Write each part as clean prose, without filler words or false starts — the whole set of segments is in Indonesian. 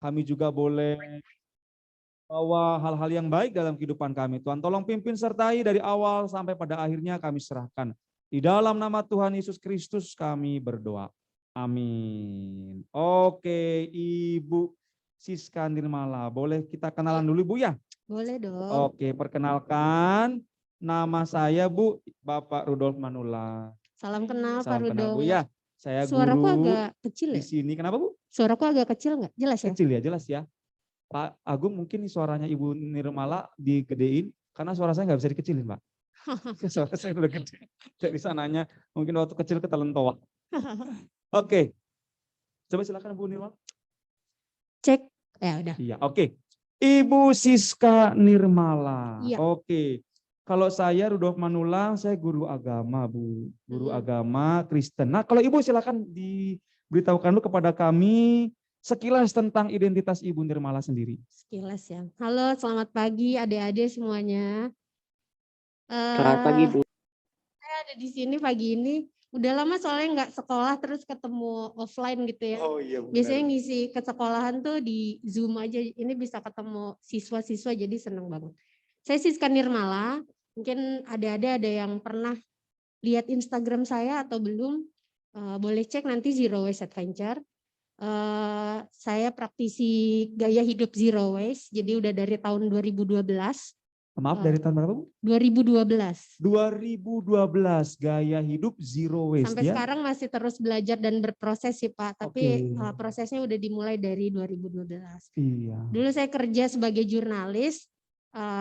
Kami juga boleh bawa hal-hal yang baik dalam kehidupan kami. Tuhan tolong pimpin sertai dari awal sampai pada akhirnya kami serahkan. Di dalam nama Tuhan Yesus Kristus kami berdoa. Amin. Oke, Ibu Siska Nirmala, boleh kita kenalan dulu Bu ya? Boleh dong. Oke, perkenalkan nama saya Bu, Bapak Rudolf Manula. Salam kenal Pak Salam kenal Bu Rudolf. ya. Saya Suaraku guru agak kecil di ya? sini. Kenapa Bu? Suaraku agak kecil nggak? Jelas ya? Kecil ya, jelas ya. Pak Agung mungkin suaranya Ibu Nirmala digedein karena suara saya nggak bisa dikecilin Pak. Suara saya udah gede. Dari sananya mungkin waktu kecil ketelan toa. Oke. Coba silakan Bu Nirmala. Cek. Ya udah. Iya, oke. Ibu Siska Nirmala. Iya. Oke. Kalau saya Rudolf Manula, saya guru agama Bu. Guru agama Kristen. Nah kalau Ibu silakan diberitahukan dulu kepada kami sekilas tentang identitas Ibu Nirmala sendiri. Sekilas ya. Halo, selamat pagi adik-adik semuanya. Selamat pagi Bu. Saya ada di sini pagi ini. Udah lama soalnya nggak sekolah terus ketemu offline gitu ya. Oh iya benar. Biasanya ngisi ke sekolahan tuh di Zoom aja. Ini bisa ketemu siswa-siswa jadi seneng banget. Saya Siska Nirmala. Mungkin ada yang pernah lihat Instagram saya atau belum. Boleh cek nanti Zero Waste Adventure. Saya praktisi gaya hidup zero waste, jadi udah dari tahun 2012. Maaf, dari tahun berapa Bu? 2012. 2012, gaya hidup zero waste. Sampai ya? sekarang masih terus belajar dan berproses sih Pak, tapi prosesnya udah dimulai dari 2012. Iya. Dulu saya kerja sebagai jurnalis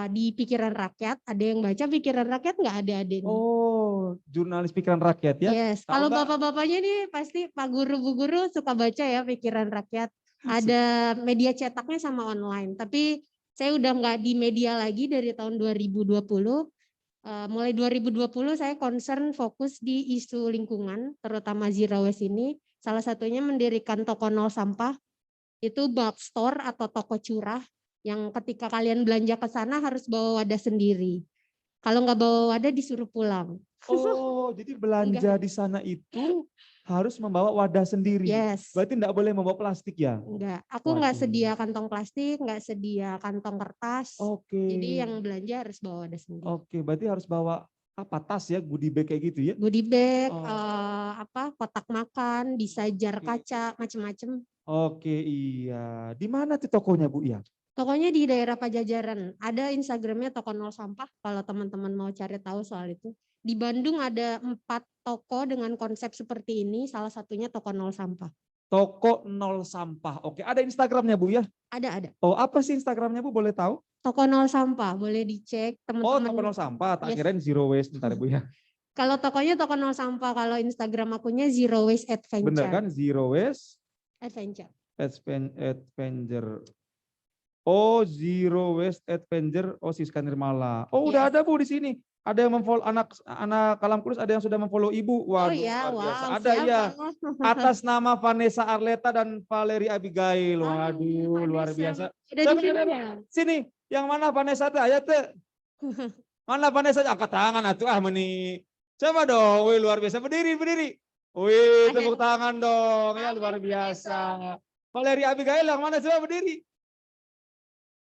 di Pikiran Rakyat. Ada yang baca Pikiran Rakyat nggak adik-adik? Oh, jurnalis Pikiran Rakyat ya? Yes, kalau bapak-bapaknya nih pasti Pak Guru, Bu Guru suka baca ya Pikiran Rakyat. Ada media cetaknya sama online, tapi saya udah nggak di media lagi dari tahun 2020. Mulai 2020 saya concern fokus di isu lingkungan, terutama zero waste ini. Salah satunya mendirikan toko nol sampah, itu bulk store atau toko curah, yang ketika kalian belanja ke sana harus bawa wadah sendiri. Kalau nggak bawa wadah disuruh pulang. Oh, jadi belanja di sana itu harus membawa wadah sendiri. Yes. Berarti enggak boleh membawa plastik ya? Enggak, aku nggak sedia kantong plastik, nggak sedia kantong kertas. Oke. Jadi yang belanja harus bawa wadah sendiri. Oke, berarti harus bawa apa, tas ya, goodie bag kayak gitu ya? Goodie bag, kotak makan, bisa jar kaca, macem-macem. Oke, iya. Di mana tuh tokonya Bu ya? Tokonya di daerah Pajajaran. Ada Instagramnya Toko Nol Sampah kalau teman-teman mau cari tahu soal itu. Di Bandung ada 4 toko dengan konsep seperti ini, salah satunya Toko Nol Sampah. Toko Nol Sampah. Oke, ada Instagramnya Bu ya? Ada. Oh, apa sih Instagramnya Bu, boleh tahu? Toko Nol Sampah, boleh dicek teman-teman. Oh, Toko Nol Sampah, tak kirain Zero Waste, bentar Bu ya. Kalau tokonya Toko Nol Sampah, kalau Instagram akunnya Zero Waste Adventure. Bener kan, Zero Waste Adventure. Adventure. Oh, Zero Waste Adventure, oh Siska Nirmala. Oh, udah ada Bu di sini. Ada yang memfollow anak Kalam Kulus, ada yang sudah memfollow Ibu. Waduh, oh ya, wow, ada siapa? ya. Atas nama Vanessa Arleta dan Valerie Abigail. Waduh, luar biasa. Sini, yang mana Vanessa tuh? Ayo tuh. Mana Vanessa? Angkat tangan atuh meni. Coba dong, wih luar biasa. Berdiri. Wih, tepuk tangan dong. Ya luar biasa. Valerie Abigail yang mana, coba berdiri.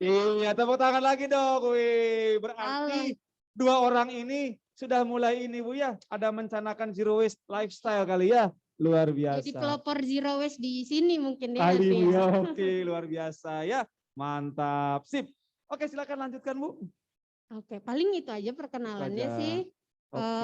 Iya, tepuk tangan lagi dong. Wih, berarti dua orang ini sudah mulai ini Bu ya, ada mencanakan zero waste lifestyle kali ya. Luar biasa. Jadi pelopor zero waste di sini mungkin ya. Kali ini ya, oke, luar biasa ya. Mantap, sip. Oke, silakan lanjutkan Bu. Oke, paling itu aja perkenalannya sih. Oke.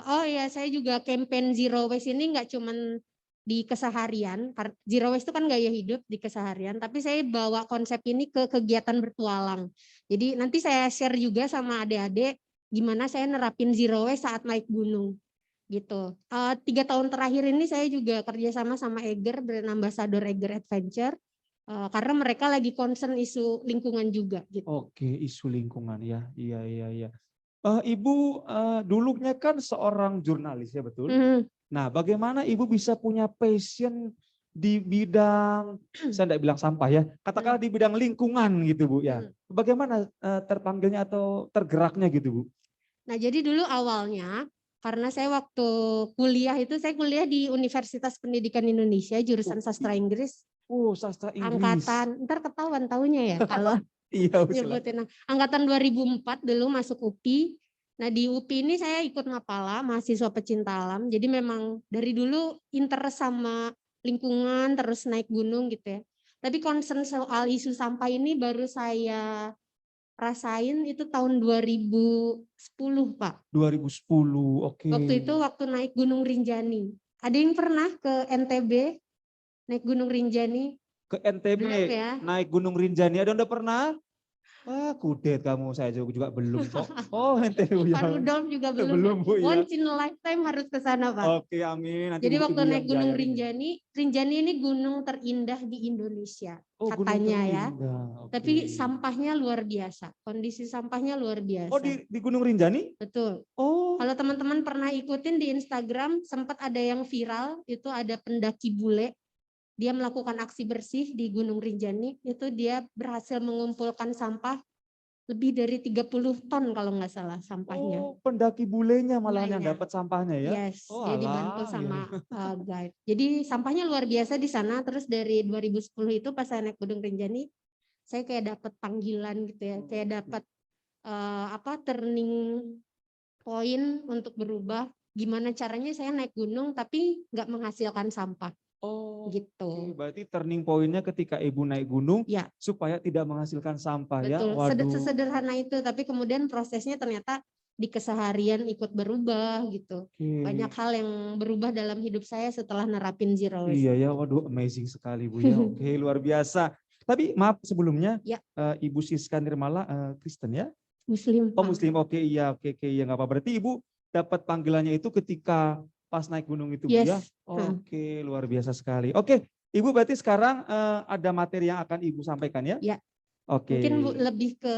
Oh ya, saya juga campaign zero waste ini nggak cuman di keseharian. Zero waste itu kan gaya hidup di keseharian, tapi saya bawa konsep ini ke kegiatan bertualang. Jadi nanti saya share juga sama adik-adik gimana saya nerapin zero waste saat naik gunung gitu. 3 tahun terakhir ini saya juga kerjasama sama Eger, brand ambassador Eger Adventure, karena mereka lagi concern isu lingkungan juga gitu. Oke, isu lingkungan ya, iya. Ibu dulunya kan seorang jurnalis ya, betul? Nah, bagaimana Ibu bisa punya passion di bidang, saya tidak bilang sampah ya, katakanlah di bidang lingkungan gitu Bu ya. Bagaimana terpanggilnya atau tergeraknya gitu Bu? Nah, jadi dulu awalnya karena saya waktu kuliah itu saya kuliah di Universitas Pendidikan Indonesia jurusan sastra Inggris. Oh, sastra Inggris. Angkatan, ntar ketahuan tahunya ya kalau Iya, silakan. nyebutin. Angkatan 2004 dulu masuk UPI. Nah di UPI ini saya ikut Mapala, mahasiswa pecinta alam. Jadi memang dari dulu interest sama lingkungan, terus naik gunung gitu ya. Tapi concern soal isu sampah ini baru saya rasain itu tahun 2010 Pak. 2010, oke. Waktu itu waktu naik Gunung Rinjani. Ada yang pernah ke NTB naik Gunung Rinjani? Ke NTB Belum ya? naik Gunung Rinjani, ada udah pernah? Ah, kudet kamu, saya juga belum kok. Oh, NTB ya. Pak Rudolf juga belum. Belum, Bu, ya. Once in a lifetime harus ke sana, Pak. Oke, amin. Nanti Jadi Bu waktu Ibu naik yang Gunung bayarin. Rinjani, Rinjani ini gunung terindah di Indonesia, Oh, gunung katanya ya. terindah. Oke. Tapi sampahnya luar biasa, kondisi sampahnya luar biasa. Oh, di Gunung Rinjani? Betul. Oh, Kalau teman-teman pernah ikutin di Instagram, sempat ada yang viral, itu ada pendaki bule, dia melakukan aksi bersih di Gunung Rinjani, itu dia berhasil mengumpulkan sampah lebih dari 30 ton kalau nggak salah sampahnya. oh, pendaki bulenya malahan yang Iya. dapat sampahnya ya? Yes, Oh, dia alah, dibantu iya, sama iya. guide. Jadi sampahnya luar biasa di sana. Terus dari 2010 itu pas saya naik Gunung Rinjani, saya kayak dapat panggilan gitu ya, kayak dapat turning point untuk berubah. Gimana caranya saya naik gunung tapi nggak menghasilkan sampah. Oh, Gitu. oke. Berarti turning point-nya ketika Ibu naik gunung Ya, supaya tidak menghasilkan sampah ya. betul. Waduh. Sesederhana itu, tapi kemudian prosesnya ternyata di keseharian ikut berubah gitu. Oke. Banyak hal yang berubah dalam hidup saya setelah nerapin zero waste. Iya ya, waduh amazing sekali Bu ya. Oke, luar biasa. Tapi maaf sebelumnya, Ya. Ibu Siska Nirmala Kristen ya? Muslim. Oh Muslim, oke iya, oke ya nggak apa. Berarti Ibu dapat panggilannya itu ketika pas naik gunung itu Bu ya? Yes. Oke, luar biasa sekali. Oke, Ibu berarti sekarang ada materi yang akan Ibu sampaikan ya? Ya. Oke. Mungkin lebih ke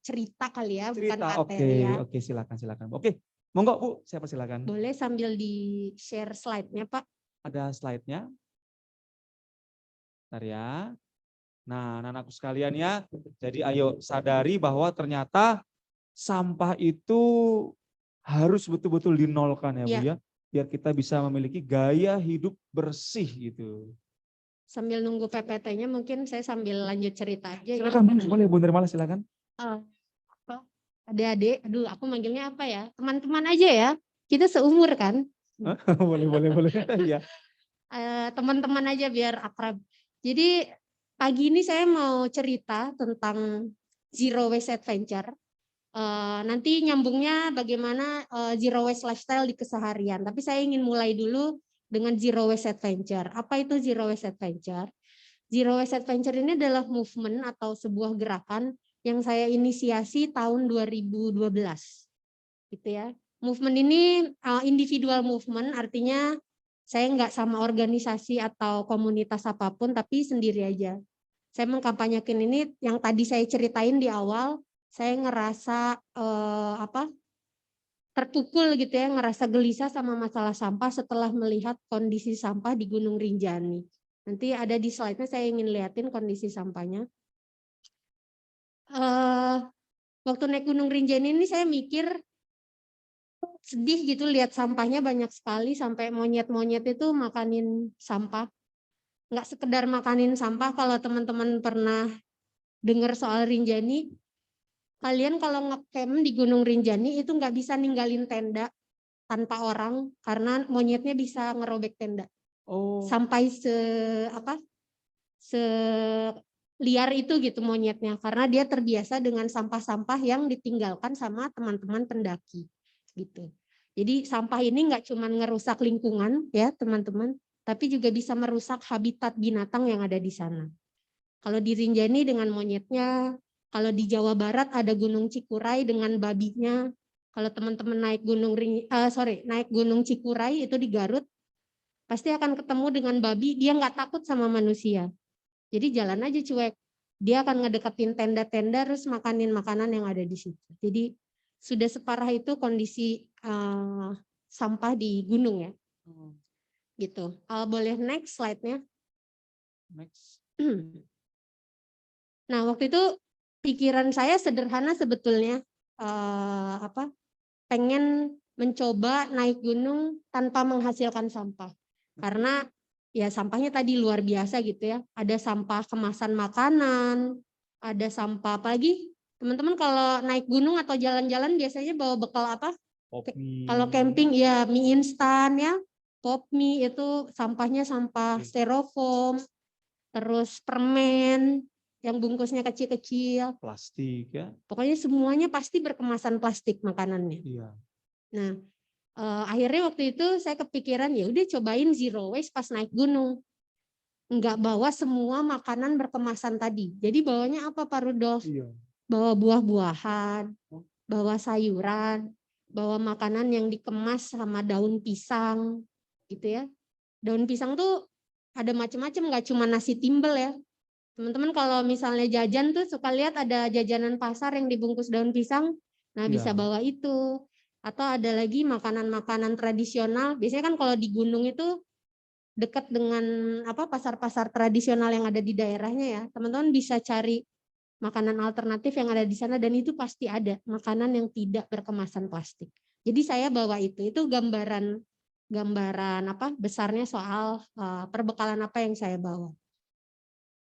cerita kali ya, bukan Cerita, materi ya. oke silakan. Oke, monggo Bu, siapa silakan. Boleh sambil di share slide-nya Pak. Ada slide-nya. Bentar ya. Nah, anak-anakku sekalian ya, jadi ayo sadari bahwa ternyata sampah itu harus betul-betul dinolkan ya Bu Ya. ya, biar kita bisa memiliki gaya hidup bersih gitu. Sambil nunggu PPT-nya mungkin saya sambil lanjut cerita aja ya. Silakan, boleh Bu Nirmala silakan. Adik-adik, aduh aku manggilnya apa ya? Teman-teman aja ya. Kita seumur kan? boleh ya. Teman-teman aja biar akrab. Jadi pagi ini saya mau cerita tentang Zero Waste Adventure. Nanti nyambungnya bagaimana Zero Waste Lifestyle di keseharian. Tapi saya ingin mulai dulu dengan Zero Waste Adventure. Apa itu Zero Waste Adventure? Zero Waste Adventure ini adalah movement atau sebuah gerakan yang saya inisiasi tahun 2012. Gitu ya. Movement ini individual movement, artinya saya nggak sama organisasi atau komunitas apapun, tapi sendiri aja. Saya mengkampanyekan ini yang tadi saya ceritain di awal, saya ngerasa terpukul gitu ya, ngerasa gelisah sama masalah sampah setelah melihat kondisi sampah di Gunung Rinjani. Nanti ada di slide-nya saya ingin liatin kondisi sampahnya. Waktu naik Gunung Rinjani ini saya mikir sedih gitu lihat sampahnya banyak sekali sampai monyet-monyet itu makanin sampah. Nggak sekedar makanin sampah, kalau teman-teman pernah dengar soal Rinjani, kalian kalau ngecamp di Gunung Rinjani itu nggak bisa ninggalin tenda tanpa orang karena monyetnya bisa ngerobek tenda. Oh. Sampai liar itu gitu monyetnya, karena dia terbiasa dengan sampah-sampah yang ditinggalkan sama teman-teman pendaki gitu. Jadi sampah ini nggak cuma ngerusak lingkungan ya teman-teman, tapi juga bisa merusak habitat binatang yang ada di sana. Kalau di Rinjani dengan monyetnya, kalau di Jawa Barat ada Gunung Cikuray dengan babinya. Kalau teman-teman naik Gunung Cikuray itu di Garut, pasti akan ketemu dengan babi, dia nggak takut sama manusia. Jadi jalan aja cuek, dia akan ngedeketin tenda-tenda terus makanin makanan yang ada di situ. Jadi sudah separah itu kondisi sampah di gunung ya. Gitu. Boleh next slide-nya. Next. Nah, waktu itu pikiran saya sederhana sebetulnya, pengen mencoba naik gunung tanpa menghasilkan sampah. Karena ya sampahnya tadi luar biasa gitu ya. Ada sampah kemasan makanan, ada sampah apalagi teman-teman kalau naik gunung atau jalan-jalan biasanya bawa bekal apa? Kalau camping ya mie instan ya, pop mie itu sampahnya sampah styrofoam, terus permen yang bungkusnya kecil-kecil. Plastik ya. Pokoknya semuanya pasti berkemasan plastik makanannya. Iya. Nah, akhirnya waktu itu saya kepikiran ya udah cobain zero waste pas naik gunung. Enggak bawa semua makanan berkemasan tadi. Jadi bawanya apa Pak Rudolf? Iya. Bawa buah-buahan, bawa sayuran, bawa makanan yang dikemas sama daun pisang gitu ya. Daun pisang tuh ada macam-macam, nggak cuma nasi timbel ya. Teman-teman kalau misalnya jajan tuh suka lihat ada jajanan pasar yang dibungkus daun pisang, nah bisa bawa itu. Atau ada lagi makanan-makanan tradisional, biasanya kan kalau di gunung itu dekat dengan apa pasar-pasar tradisional yang ada di daerahnya ya. Teman-teman bisa cari makanan alternatif yang ada di sana dan itu pasti ada makanan yang tidak berkemasan plastik. Jadi saya bawa itu gambaran apa besarnya soal perbekalan apa yang saya bawa.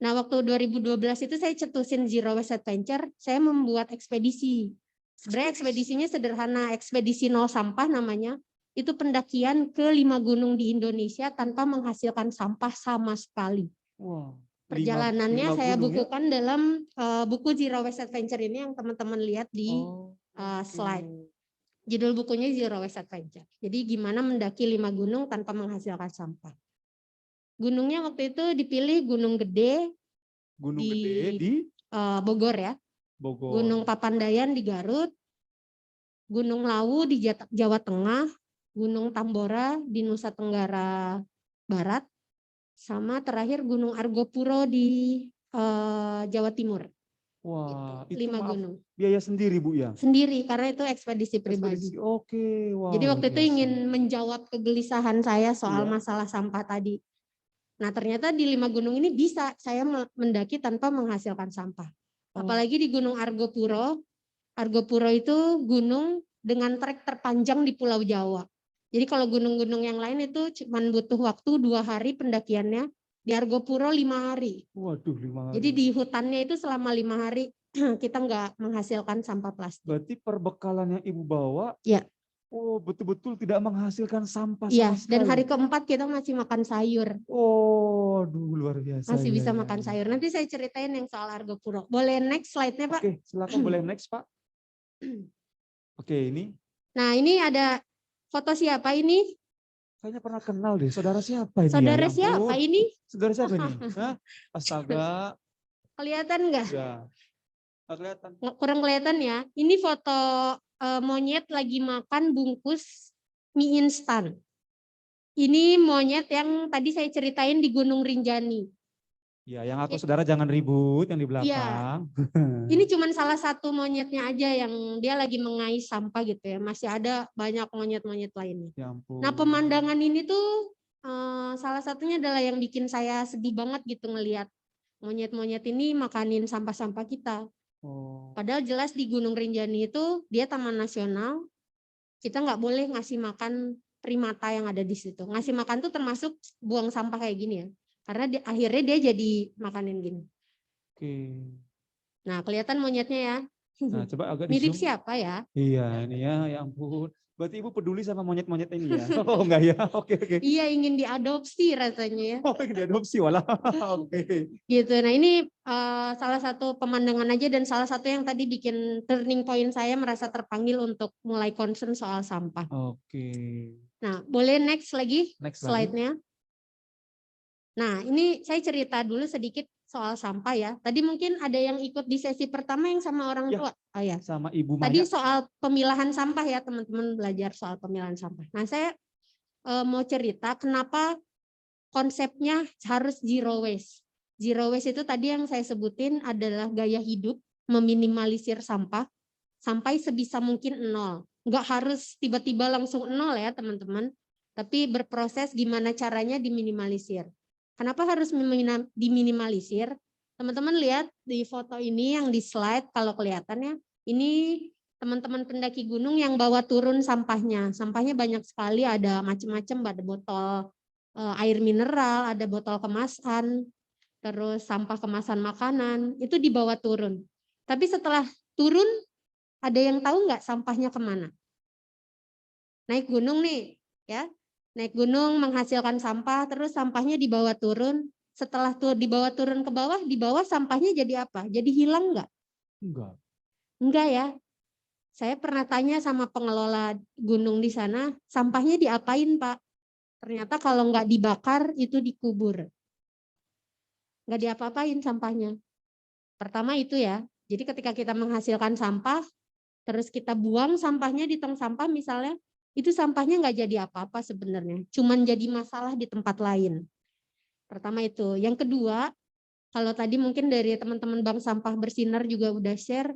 Nah, waktu 2012 itu saya cetusin Zero Waste Adventure, saya membuat ekspedisi. Sebenarnya ekspedisinya sederhana, ekspedisi nol sampah namanya. Itu pendakian ke 5 gunung di Indonesia tanpa menghasilkan sampah sama sekali. Wow. Perjalanannya saya bukukan dalam buku Zero Waste Adventure ini yang teman-teman lihat di slide. Judul bukunya Zero Waste Adventure. Jadi gimana mendaki 5 gunung tanpa menghasilkan sampah. Gunungnya waktu itu dipilih Gunung Gede, di Bogor ya. Bogor. Gunung Papandayan di Garut, Gunung Lawu di Jawa Tengah, Gunung Tambora di Nusa Tenggara Barat, sama terakhir Gunung Argopuro di Jawa Timur. Wah, gitu. 5 gunung. Biaya sendiri Bu ya? Sendiri karena itu ekspedisi pribadi. Oke, wow. Jadi waktu itu ingin menjawab kegelisahan saya soal masalah sampah tadi. Nah ternyata di 5 gunung ini bisa saya mendaki tanpa menghasilkan sampah. Apalagi di Gunung Argopuro. Argopuro itu gunung dengan trek terpanjang di Pulau Jawa. Jadi kalau gunung-gunung yang lain itu cuma butuh waktu 2 hari pendakiannya. Di Argopuro 5 hari. Waduh, 5 hari. Jadi di hutannya itu selama 5 hari kita nggak menghasilkan sampah plastik. Berarti perbekalan yang Ibu bawa, ya. Oh betul-betul tidak menghasilkan sampah Iya, sama sekali. dan hari keempat kita masih makan sayur. Oh, luar biasa. Masih bisa makan sayur. Nanti saya ceritain yang soal Argopuro. Boleh next slide-nya Pak? Oke, silakan boleh next Pak. Oke, ini. Nah ini ada foto siapa ini? Kayaknya pernah kenal deh. Saudara siapa ini? Saudara siapa ini? Saudara siapa ini? Hah? Astaga. Kelihatan nggak? Ya. Nggak kelihatan. Kurang kelihatan ya. Ini foto monyet lagi makan bungkus mie instan. Ini monyet yang tadi saya ceritain di Gunung Rinjani. Ya, yang aku saudara jangan ribut yang di belakang. Ya. Ini cuma salah satu monyetnya aja yang dia lagi mengais sampah gitu ya. Masih ada banyak monyet-monyet lainnya. Ya ampun. Nah pemandangan ini tuh salah satunya adalah yang bikin saya sedih banget gitu ngelihat monyet-monyet ini makanin sampah-sampah kita. Padahal jelas di Gunung Rinjani itu dia taman nasional, kita nggak boleh ngasih makan primata yang ada di situ. Ngasih makan tuh termasuk buang sampah kayak gini ya, karena akhirnya dia jadi makanin gini. Oke. Nah kelihatan monyetnya ya. Nah coba agak mirip di-zoom. siapa ya? Iya ini ya ampun. Berarti Ibu peduli sama monyet-monyet ini ya? Oh enggak ya? Oke. Iya ingin diadopsi rasanya ya. Oh ingin diadopsi walah. Oke. Gitu. Nah ini salah satu pemandangan aja dan salah satu yang tadi bikin turning point saya merasa terpanggil untuk mulai concern soal sampah. Oke. Nah boleh next lagi slide-nya. Lagi. Nah ini saya cerita dulu sedikit soal sampah ya. Tadi mungkin ada yang ikut di sesi pertama yang sama orang tua. Oh ya. Sama Ibu Maya. Tadi soal pemilahan sampah ya teman-teman belajar soal pemilahan sampah. Nah saya mau cerita kenapa konsepnya harus zero waste. Zero waste itu tadi yang saya sebutin adalah gaya hidup meminimalisir sampah sampai sebisa mungkin 0. Nggak harus tiba-tiba langsung 0 ya teman-teman. Tapi berproses gimana caranya diminimalisir. Kenapa harus diminimalisir? Teman-teman lihat di foto ini yang di slide kalau kelihatannya, ini teman-teman pendaki gunung yang bawa turun sampahnya. Sampahnya banyak sekali, ada macam-macam, ada botol air mineral, ada botol kemasan, terus sampah kemasan makanan, itu dibawa turun. Tapi setelah turun, ada yang tahu nggak sampahnya kemana? Naik gunung nih, ya, naik gunung menghasilkan sampah, terus sampahnya dibawa turun. Setelah dibawa turun ke bawah, di bawah sampahnya jadi apa? Jadi hilang nggak? Enggak. Enggak ya. Saya pernah tanya sama pengelola gunung di sana, sampahnya diapain Pak? Ternyata kalau nggak dibakar, itu dikubur. Nggak diapa-apain sampahnya. Pertama itu ya, jadi ketika kita menghasilkan sampah, terus kita buang sampahnya di tong sampah misalnya, itu sampahnya nggak jadi apa-apa sebenarnya, cuman jadi masalah di tempat lain. Pertama itu. Yang kedua, kalau tadi mungkin dari teman-teman Bank Sampah Bersinar juga udah share,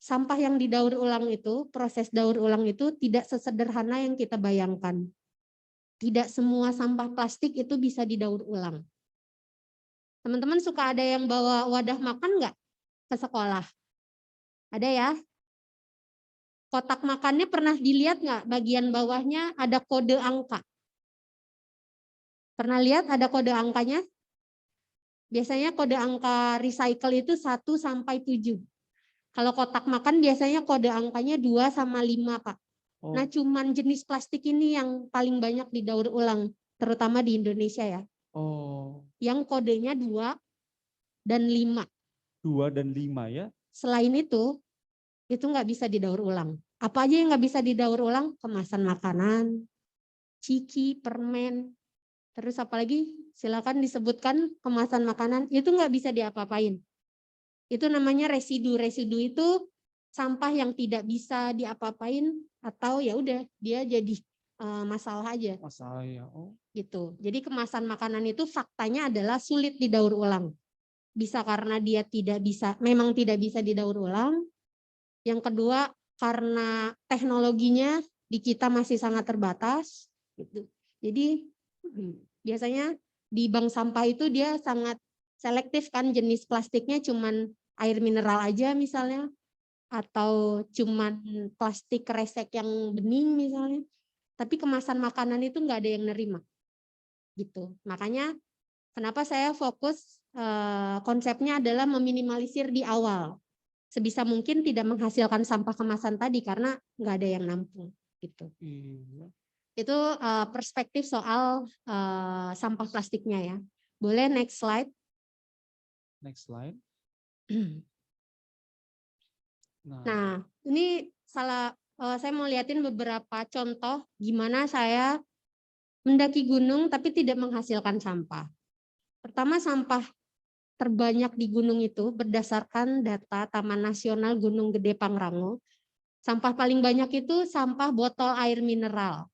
sampah yang didaur ulang itu, proses daur ulang itu tidak sesederhana yang kita bayangkan. Tidak semua sampah plastik itu bisa didaur ulang. Teman-teman suka ada yang bawa wadah makan nggak ke sekolah? Ada ya? Kotak makannya pernah dilihat nggak bagian bawahnya ada kode angka? Pernah lihat ada kode angkanya? Biasanya kode angka recycle itu 1 sampai 7. Kalau kotak makan biasanya kode angkanya 2 sama 5, Pak. Oh. Nah, cuman jenis plastik ini yang paling banyak didaur ulang, terutama di Indonesia ya. Oh. Yang kodenya 2 dan 5. 2 dan 5 ya. Selain itu nggak bisa didaur ulang. Apa aja yang nggak bisa didaur ulang? Kemasan makanan, ciki, permen, terus apalagi silakan disebutkan kemasan makanan, itu nggak bisa diapa-apain. Itu namanya residu. Residu itu sampah yang tidak bisa diapa-apain atau ya udah dia jadi masalah aja. Masalah ya. Oh. Gitu. Jadi kemasan makanan itu faktanya adalah sulit didaur ulang. Bisa karena dia memang tidak bisa didaur ulang. Yang kedua, karena teknologinya di kita masih sangat terbatas. Gitu. Jadi biasanya di bank sampah itu dia sangat selektif kan, jenis plastiknya cuman air mineral aja misalnya, atau cuman plastik kresek yang bening misalnya. Tapi kemasan makanan itu nggak ada yang nerima. Gitu. Makanya kenapa saya fokus konsepnya adalah meminimalisir di awal. Sebisa mungkin tidak menghasilkan sampah kemasan tadi karena nggak ada yang nampung gitu. Iya. Itu perspektif soal sampah plastiknya ya. Boleh next slide. Next slide. Nah, ini saya mau liatin beberapa contoh gimana saya mendaki gunung tapi tidak menghasilkan sampah. Pertama, sampah terbanyak di gunung itu berdasarkan data Taman Nasional Gunung Gede Pangrango. Sampah paling banyak itu sampah botol air mineral.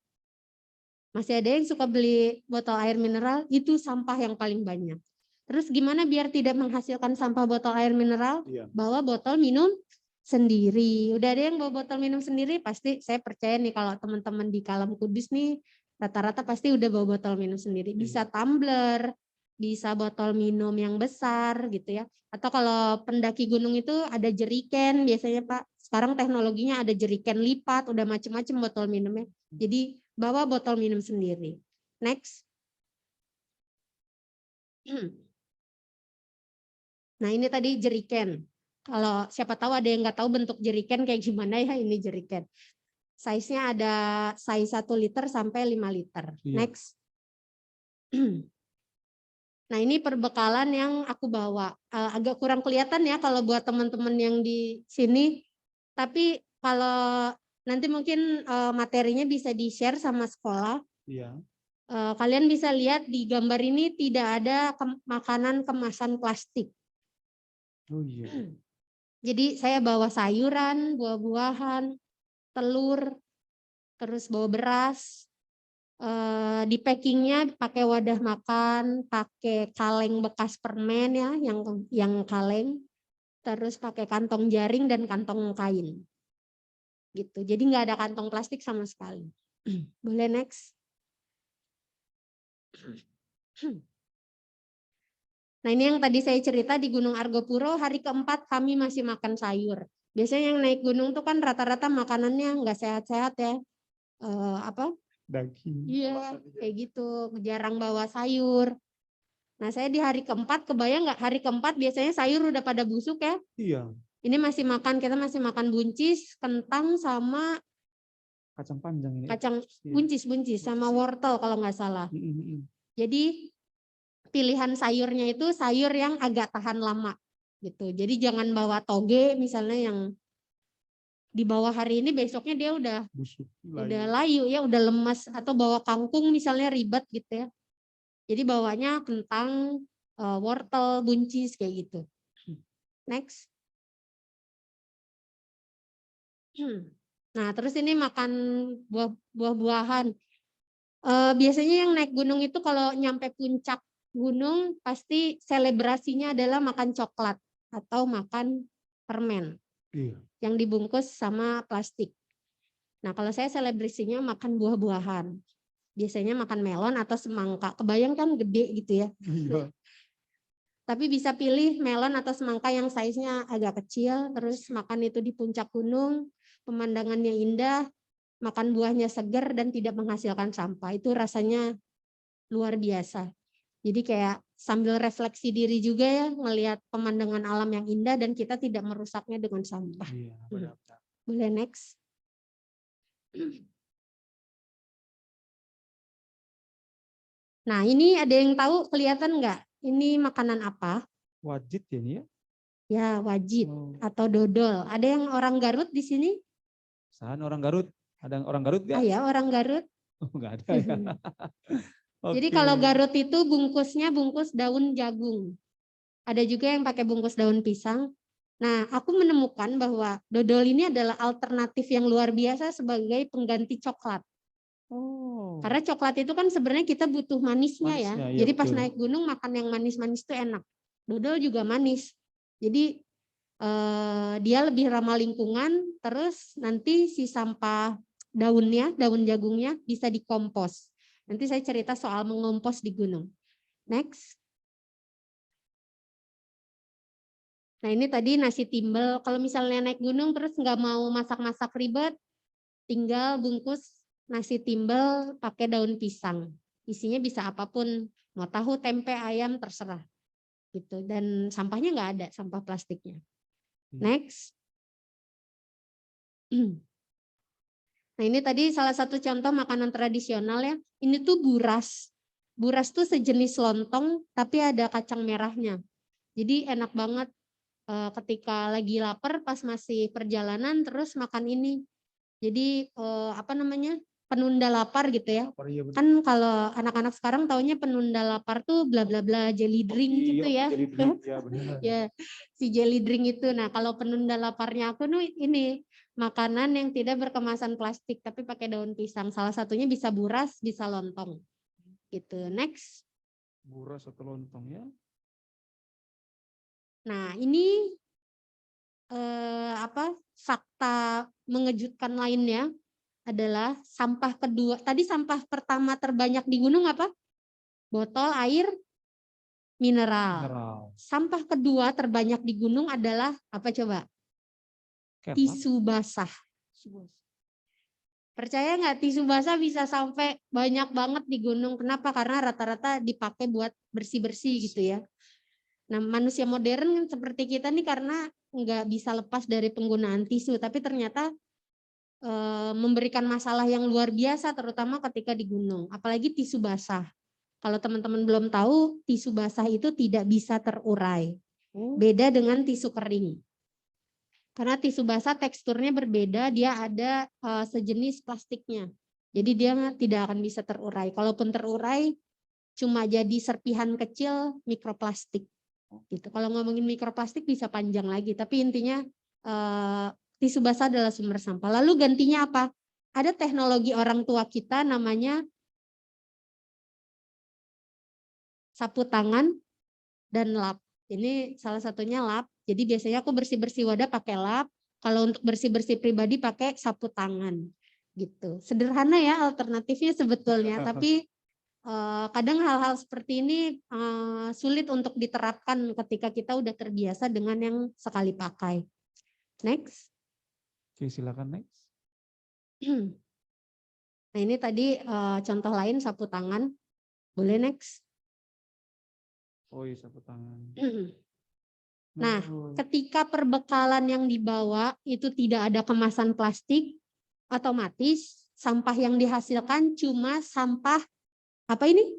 Masih ada yang suka beli botol air mineral, itu sampah yang paling banyak. Terus gimana biar tidak menghasilkan sampah botol air mineral? Iya. Bawa botol minum sendiri. Udah ada yang bawa botol minum sendiri, pasti saya percaya nih kalau teman-teman di Kalam Kudus nih rata-rata pasti udah bawa botol minum sendiri. Bisa tumbler, bisa botol minum yang besar gitu ya. Atau kalau pendaki gunung itu ada jeriken biasanya Pak. Sekarang teknologinya ada jeriken lipat, udah macam-macam botol minumnya. Jadi bawa botol minum sendiri. Next. Nah ini tadi jeriken. Kalau siapa tahu ada yang nggak tahu bentuk jeriken kayak gimana ya, ini jeriken. Size-nya ada size 1 liter sampai 5 liter. Iya. Next. Nah ini perbekalan yang aku bawa. Agak kurang kelihatan ya kalau buat teman-teman yang di sini. Tapi kalau nanti mungkin materinya bisa di-share sama sekolah. Iya. Kalian bisa lihat di gambar ini tidak ada makanan kemasan plastik. Oh iya. Jadi saya bawa sayuran, buah-buahan, telur, terus bawa beras. Di packingnya pakai wadah makan, pakai kaleng bekas permen ya, yang kaleng, terus pakai kantong jaring dan kantong kain. Gitu. Jadi nggak ada kantong plastik sama sekali. Boleh next. Nah ini yang tadi saya cerita di Gunung Argopuro, hari keempat kami masih makan sayur. Biasanya yang naik gunung tuh kan rata-rata makanannya nggak sehat-sehat ya. Daging. Iya, kayak gitu. Jarang bawa sayur. Nah, saya di hari keempat, kebayang nggak hari keempat biasanya sayur udah pada busuk ya. Iya. Ini kita masih makan buncis, kentang sama Kacang panjang ini. kacang Iya. buncis sama wortel kalau nggak salah. Jadi pilihan sayurnya itu sayur yang agak tahan lama gitu. Jadi jangan bawa toge misalnya yang di bawah hari ini besoknya dia udah Busuk. udah layu ya, udah lemas, atau bawa kangkung misalnya ribet gitu ya. Jadi bawanya kentang, wortel, buncis kayak gitu. Next. Nah, terus ini makan buah-buahan. Biasanya yang naik gunung itu kalau nyampe puncak gunung pasti selebrasinya adalah makan coklat atau makan permen. Iya. Yang dibungkus sama plastik. Nah, kalau saya selebrasinya makan buah-buahan. Biasanya makan melon atau semangka. Kebayang kan gede gitu ya. Iya. Tapi bisa pilih melon atau semangka yang size-nya agak kecil, terus makan itu di puncak gunung, pemandangannya indah, makan buahnya segar dan tidak menghasilkan sampah. Itu rasanya luar biasa. Jadi kayak sambil refleksi diri juga ya, ngelihat pemandangan alam yang indah dan kita tidak merusaknya dengan sampah. Iya, benar-benar. Boleh next. Nah, ini ada yang tahu, kelihatan nggak? Ini makanan apa? Wajit ya ini ya? Ya, wajit atau dodol. Ada yang orang Garut di sini? Saan orang Garut? Ada orang Garut nggak? Ah ya, orang Garut. Oh, nggak ada ya. Jadi Oke. kalau Garut itu bungkusnya bungkus daun jagung. Ada juga yang pakai bungkus daun pisang. Nah, aku menemukan bahwa dodol ini adalah alternatif yang luar biasa sebagai pengganti coklat. Oh. Karena coklat itu kan sebenarnya kita butuh manisnya ya. Iya, Jadi pas betul. naik gunung makan yang manis-manis itu enak. Dodol juga manis. Jadi dia lebih ramah lingkungan. Terus nanti si sampah daunnya, daun jagungnya bisa dikompos. Nanti saya cerita soal mengompos di gunung. Next. Nah, ini tadi nasi timbel. Kalau misalnya naik gunung terus nggak mau masak-masak ribet, tinggal bungkus nasi timbel pakai daun pisang. Isinya bisa apapun, mau tahu, tempe, ayam, terserah. Gitu. Dan sampahnya nggak ada, sampah plastiknya. Next. Nah, ini tadi salah satu contoh makanan tradisional ya. Ini tuh buras. Buras tuh sejenis lontong tapi ada kacang merahnya. Jadi enak banget ketika lagi lapar pas masih perjalanan terus makan ini. Jadi apa namanya? Penunda lapar gitu ya. Kan kalau anak-anak sekarang taunya penunda lapar tuh bla bla bla jelly drink gitu ya. Jelly drink, ya benar. Ya, si jelly drink itu. Nah, kalau penunda laparnya aku nih ini makanan yang tidak berkemasan plastik tapi pakai daun pisang. Salah satunya bisa buras, bisa lontong. Gitu. Next. Buras atau lontong ya. Nah, ini fakta mengejutkan lainnya adalah sampah kedua. Tadi sampah pertama terbanyak di gunung apa? Botol air mineral. Sampah kedua terbanyak di gunung adalah apa coba? Tisu basah. Percaya nggak tisu basah bisa sampai banyak banget di gunung? Kenapa? Karena rata-rata dipakai buat bersih-bersih gitu ya. Nah, manusia modern seperti kita nih karena nggak bisa lepas dari penggunaan tisu, tapi ternyata memberikan masalah yang luar biasa, terutama ketika di gunung. Apalagi tisu basah. Kalau teman-teman belum tahu, tisu basah itu tidak bisa terurai. Beda dengan tisu kering. Karena tisu basah teksturnya berbeda, dia ada sejenis plastiknya. Jadi dia tidak akan bisa terurai. Kalaupun terurai, cuma jadi serpihan kecil mikroplastik. Gitu. Kalau ngomongin mikroplastik bisa panjang lagi, tapi intinya tisu basah adalah sumber sampah. Lalu gantinya apa? Ada teknologi orang tua kita namanya sapu tangan dan lap. Ini salah satunya lap. Jadi biasanya aku bersih-bersih wadah pakai lap. Kalau untuk bersih-bersih pribadi pakai sapu tangan. Gitu. Sederhana ya alternatifnya sebetulnya, tapi kadang hal-hal seperti ini sulit untuk diterapkan ketika kita udah terbiasa dengan yang sekali pakai. Next. Oke, silakan next. Nah ini tadi contoh lain sapu tangan. Boleh next. Oh iya, sapu tangan. Nah, ketika perbekalan yang dibawa itu tidak ada kemasan plastik, otomatis sampah yang dihasilkan cuma sampah apa ini?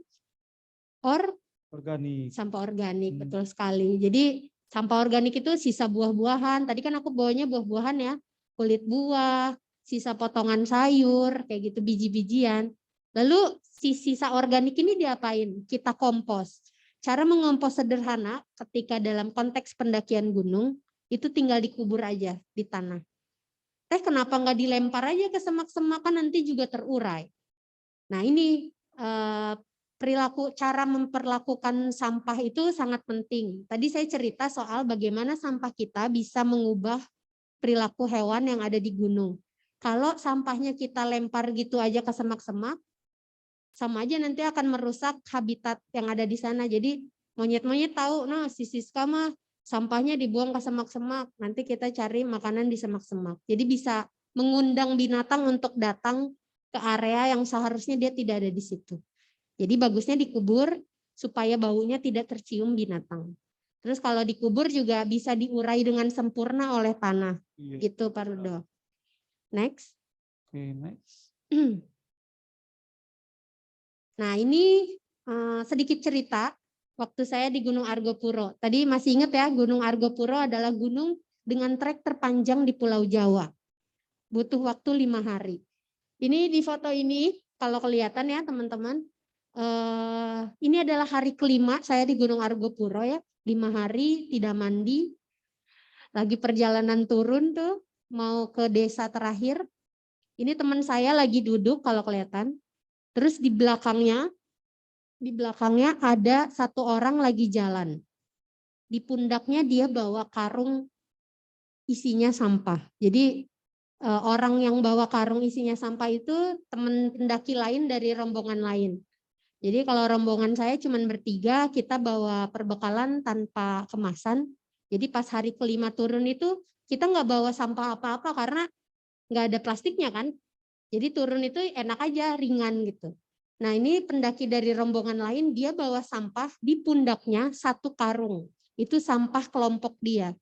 Organik. Sampah organik, betul sekali. Jadi sampah organik itu sisa buah-buahan. Tadi kan aku bawanya buah-buahan ya, kulit buah, sisa potongan sayur, kayak gitu biji-bijian. Lalu sisa organik ini diapain? Kita kompos. Cara mengompos sederhana ketika dalam konteks pendakian gunung itu tinggal dikubur aja di tanah. Kenapa nggak dilempar aja ke semak-semak, kan nanti juga terurai. Nah ini cara memperlakukan sampah itu sangat penting. Tadi saya cerita soal bagaimana sampah kita bisa mengubah perilaku hewan yang ada di gunung. Kalau sampahnya kita lempar gitu aja ke semak-semak, sama aja nanti akan merusak habitat yang ada di sana. Jadi monyet-monyet tahu, nah si Siska mah sampahnya dibuang ke semak-semak, nanti kita cari makanan di semak-semak. Jadi bisa mengundang binatang untuk datang ke area yang seharusnya dia tidak ada di situ. Jadi bagusnya dikubur supaya baunya tidak tercium binatang. Terus kalau dikubur juga bisa diurai dengan sempurna oleh tanah. Gitu Pak Rudo. Next. Oke, next. Nah ini sedikit cerita waktu saya di Gunung Argopuro. Tadi masih ingat ya, Gunung Argopuro adalah gunung dengan trek terpanjang di Pulau Jawa. Butuh waktu 5 hari. Ini di foto ini, kalau kelihatan ya teman-teman, ini adalah hari kelima saya di Gunung Argopuro ya. 5 hari tidak mandi, lagi perjalanan turun tuh, mau ke desa terakhir. Ini teman saya lagi duduk kalau kelihatan. Terus di belakangnya ada satu orang lagi jalan. Di pundaknya dia bawa karung isinya sampah. Jadi orang yang bawa karung isinya sampah itu teman pendaki lain dari rombongan lain. Jadi kalau rombongan saya cuma bertiga, kita bawa perbekalan tanpa kemasan. Jadi pas hari kelima turun itu kita nggak bawa sampah apa-apa karena nggak ada plastiknya kan. Jadi turun itu enak aja, ringan gitu. Nah ini pendaki dari rombongan lain, dia bawa sampah di pundaknya 1 karung. Itu sampah kelompok dia.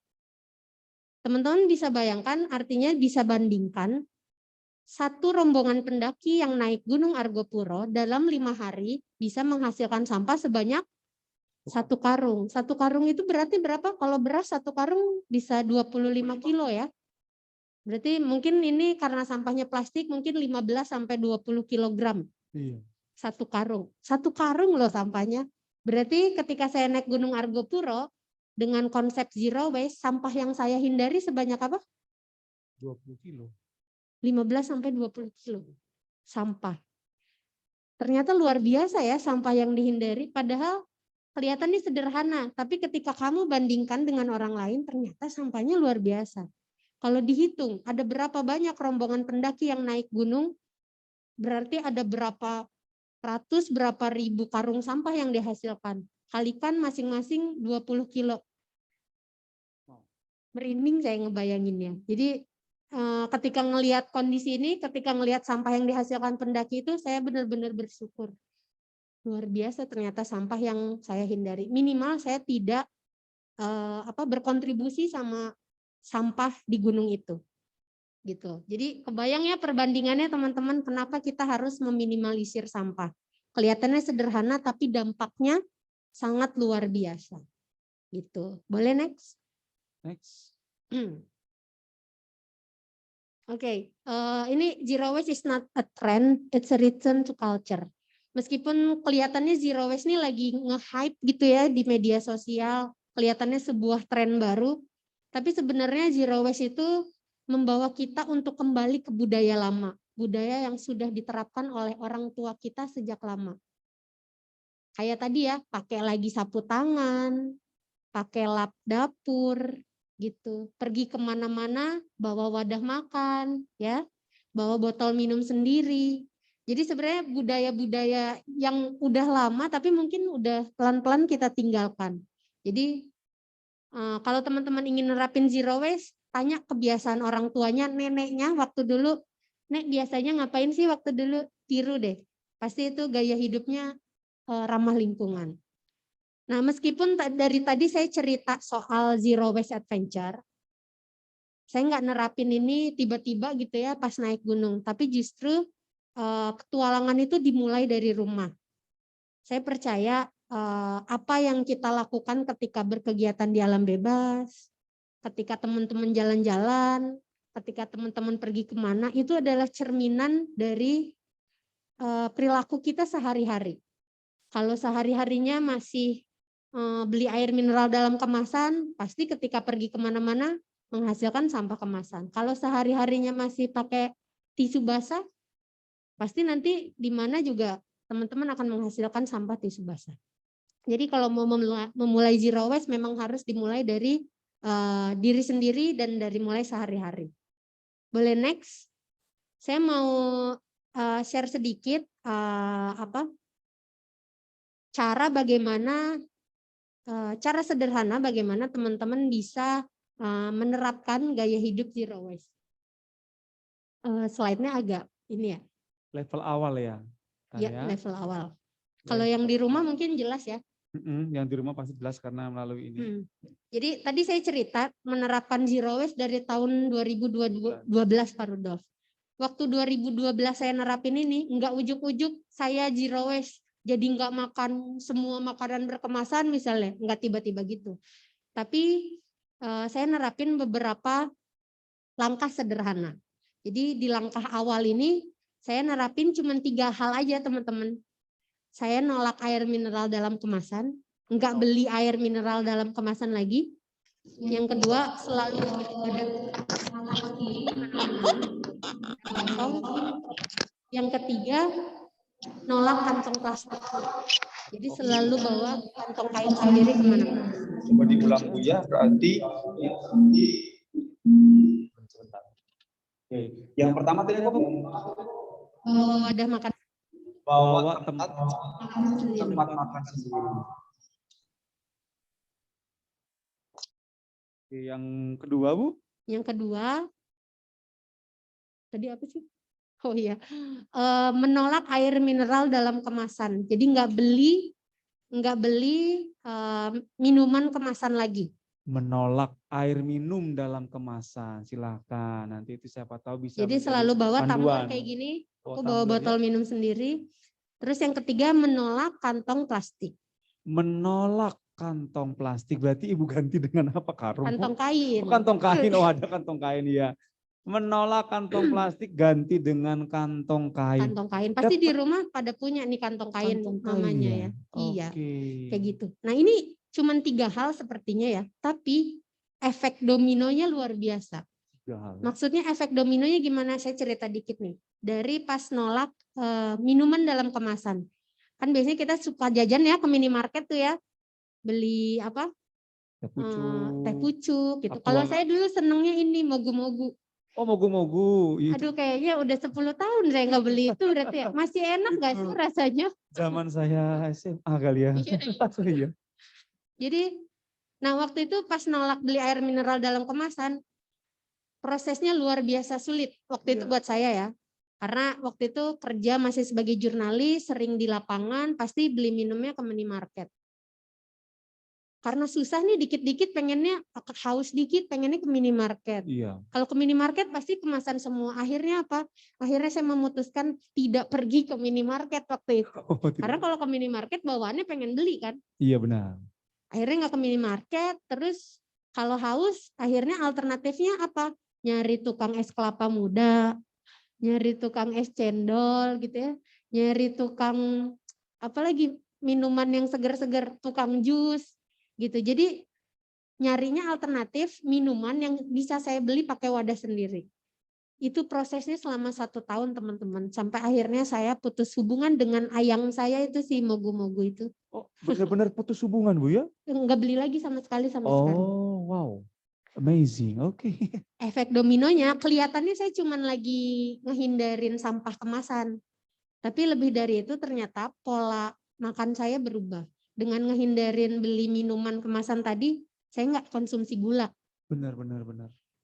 Teman-teman bisa bayangkan, artinya bisa bandingkan, satu rombongan pendaki yang naik Gunung Argopuro dalam 5 hari bisa menghasilkan sampah sebanyak 1 karung. 1 karung itu berarti berapa? Kalau beras 1 karung bisa 25 kilo ya. Berarti mungkin ini karena sampahnya plastik mungkin 15-20 kilogram. Iya. 1 karung. 1 karung loh sampahnya. Berarti ketika saya naik Gunung Argopuro dengan konsep zero waste, sampah yang saya hindari sebanyak apa? 20 kilo. 15-20 kilo sampah. Ternyata luar biasa ya sampah yang dihindari, padahal kelihatannya sederhana, tapi ketika kamu bandingkan dengan orang lain ternyata sampahnya luar biasa. Kalau dihitung ada berapa banyak rombongan pendaki yang naik gunung, berarti ada berapa ratus, berapa ribu karung sampah yang dihasilkan. Kalikan masing-masing 20 kilo. Merinding saya ngebayanginnya. Jadi ketika ngelihat kondisi ini, ketika ngelihat sampah yang dihasilkan pendaki itu, saya benar-benar bersyukur. Luar biasa ternyata sampah yang saya hindari. Minimal saya tidak berkontribusi sama sampah di gunung itu. Gitu. Jadi kebayang ya perbandingannya teman-teman, kenapa kita harus meminimalisir sampah. Kelihatannya sederhana tapi dampaknya sangat luar biasa. Gitu. Boleh next? Next. Oke, ini zero waste is not a trend, it's a return to culture. Meskipun kelihatannya zero waste ini lagi nge-hype gitu ya di media sosial, kelihatannya sebuah tren baru, tapi sebenarnya zero waste itu membawa kita untuk kembali ke budaya lama, budaya yang sudah diterapkan oleh orang tua kita sejak lama. Kayak tadi ya, pakai lagi sapu tangan, pakai lap dapur, gitu. Pergi kemana-mana bawa wadah makan, ya, bawa botol minum sendiri. Jadi sebenarnya budaya-budaya yang udah lama tapi mungkin udah pelan-pelan kita tinggalkan. Jadi kalau teman-teman ingin nerapin zero waste, tanya kebiasaan orang tuanya, neneknya waktu dulu Nek biasanya ngapain sih waktu dulu? Tiru deh. Pasti itu gaya hidupnya ramah lingkungan. Nah, meskipun dari tadi saya cerita soal zero waste adventure, saya nggak nerapin ini tiba-tiba gitu ya pas naik gunung, tapi justru petualangan itu dimulai dari rumah. Saya percaya apa yang kita lakukan ketika berkegiatan di alam bebas, ketika teman-teman jalan-jalan, ketika teman-teman pergi kemana, itu adalah cerminan dari perilaku kita sehari-hari. Kalau sehari-harinya masih beli air mineral dalam kemasan, pasti ketika pergi kemana-mana menghasilkan sampah kemasan. Kalau sehari-harinya masih pakai tisu basah, pasti nanti di mana juga teman-teman akan menghasilkan sampah tisu basah. Jadi kalau mau memulai zero waste memang harus dimulai dari diri sendiri dan dari mulai sehari-hari. Boleh next? Saya mau share sedikit cara sederhana bagaimana teman-teman bisa menerapkan gaya hidup zero waste. Slide-nya agak ini ya. Level awal ya. Ya, level awal. Kalau yang di rumah mungkin jelas ya. Yang di rumah pasti jelas karena melalui ini. Jadi tadi saya cerita menerapkan zero waste dari tahun 2012 Pak Rudolf. Waktu 2012 saya nerapin ini, enggak ujuk-ujuk saya zero waste. Jadi enggak makan semua makanan berkemasan misalnya, enggak tiba-tiba gitu. Tapi saya nerapin beberapa langkah sederhana. Jadi di langkah awal ini saya nerapin cuma 3 hal aja teman-teman. Saya nolak air mineral dalam kemasan, enggak beli air mineral dalam kemasan lagi. Yang kedua, selalu ada kantong. Yang ketiga, nolak kantong plastik. Jadi selalu bawa kantong kain sendiri kemana-mana. Coba diulang Bu ya, berarti sebentar. Oke. Yang pertama tadi apa Bu? Wadah makan. Bawa tempat makan sendiri. Oke, yang kedua Bu? Yang kedua, tadi apa sih? Oh iya, menolak air mineral dalam kemasan. Jadi nggak beli minuman kemasan lagi. Menolak air minum dalam kemasan. Silakan. Nanti itu siapa tahu bisa. Jadi selalu bawa tumbler panduan. kayak gini. Aku Tumbler, bawa botol minum sendiri. Terus yang ketiga menolak kantong plastik. Menolak kantong plastik. Berarti Ibu ganti dengan apa? Karung? Kantong kain. Oh, kantong kain. Oh, ada kantong kain ya. Menolak kantong plastik ganti dengan kantong kain. Kantong kain. Pasti di rumah pada punya nih kantong kain namanya ya. Iya. Kayak gitu. Nah, ini cuma 3 hal sepertinya ya. Tapi efek dominonya luar biasa. Maksudnya efek dominonya gimana? Saya cerita dikit nih. Dari pas nolak minuman dalam kemasan. Kan biasanya kita suka jajan ya ke minimarket tuh ya. Beli apa? Teh pucuk gitu. Kalau saya dulu senengnya ini mogu-mogu. Oh, mogu-mogu. Aduh, kayaknya udah 10 tahun saya nggak beli itu berarti ya. Masih enak nggak sih rasanya? Zaman saya SMA kali ya. Iya. Jadi, nah waktu itu pas nolak beli air mineral dalam kemasan, prosesnya luar biasa sulit waktu itu buat saya ya. Karena waktu itu kerja masih sebagai jurnalis, sering di lapangan, pasti beli minumnya ke minimarket. Karena susah nih dikit-dikit pengennya haus dikit pengennya ke minimarket. Iya. Kalau ke minimarket pasti kemasan semua. Akhirnya apa? Akhirnya saya memutuskan tidak pergi ke minimarket waktu itu. Karena kalau ke minimarket bawaannya pengen beli kan. Iya benar. Akhirnya nggak ke minimarket. Terus kalau haus akhirnya alternatifnya apa? Nyari tukang es kelapa muda, nyari tukang es cendol gitu ya, nyari tukang apalagi minuman yang segar-segar, tukang jus gitu. Jadi nyarinya alternatif minuman yang bisa saya beli pakai wadah sendiri. Itu prosesnya selama 1 tahun teman-teman. Sampai akhirnya saya putus hubungan dengan ayang saya itu si mogu-mogu itu. Oh, benar-benar putus hubungan Bu ya? Enggak beli lagi sama sekali sampai sekarang. Oh, wow. Amazing. Oke. Efek dominonya kelihatannya saya cuma lagi ngehindarin sampah kemasan. Tapi lebih dari itu ternyata pola makan saya berubah. Dengan ngehindarin beli minuman kemasan tadi, saya nggak konsumsi gula. Benar.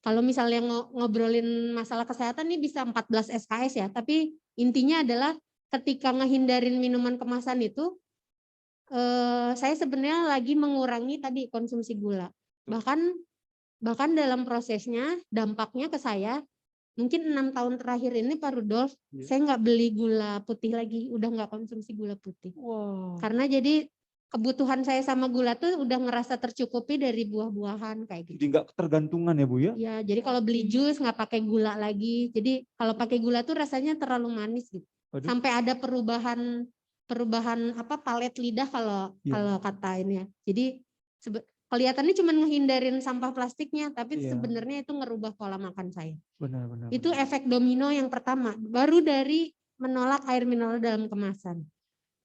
Kalau misalnya ngobrolin masalah kesehatan nih bisa 14 SKS ya, tapi intinya adalah ketika ngehindarin minuman kemasan itu, saya sebenarnya lagi mengurangi tadi konsumsi gula. Bahkan dalam prosesnya dampaknya ke saya, mungkin 6 tahun terakhir ini Pak Rudolf, saya nggak beli gula putih lagi, udah nggak konsumsi gula putih. Wow. Karena jadi kebutuhan saya sama gula tuh udah ngerasa tercukupi dari buah-buahan kayak gitu. Jadi nggak ketergantungan ya Bu ya? Ya, jadi kalau beli jus nggak pakai gula lagi. Jadi kalau pakai gula tuh rasanya terlalu manis gitu. Waduh. Sampai ada perubahan apa palet lidah kalau kata ini ya. Jadi kelihatannya cuma ngehindarin sampah plastiknya, tapi sebenarnya itu ngerubah pola makan saya. Benar. Itu efek domino yang pertama, baru dari menolak air mineral dalam kemasan.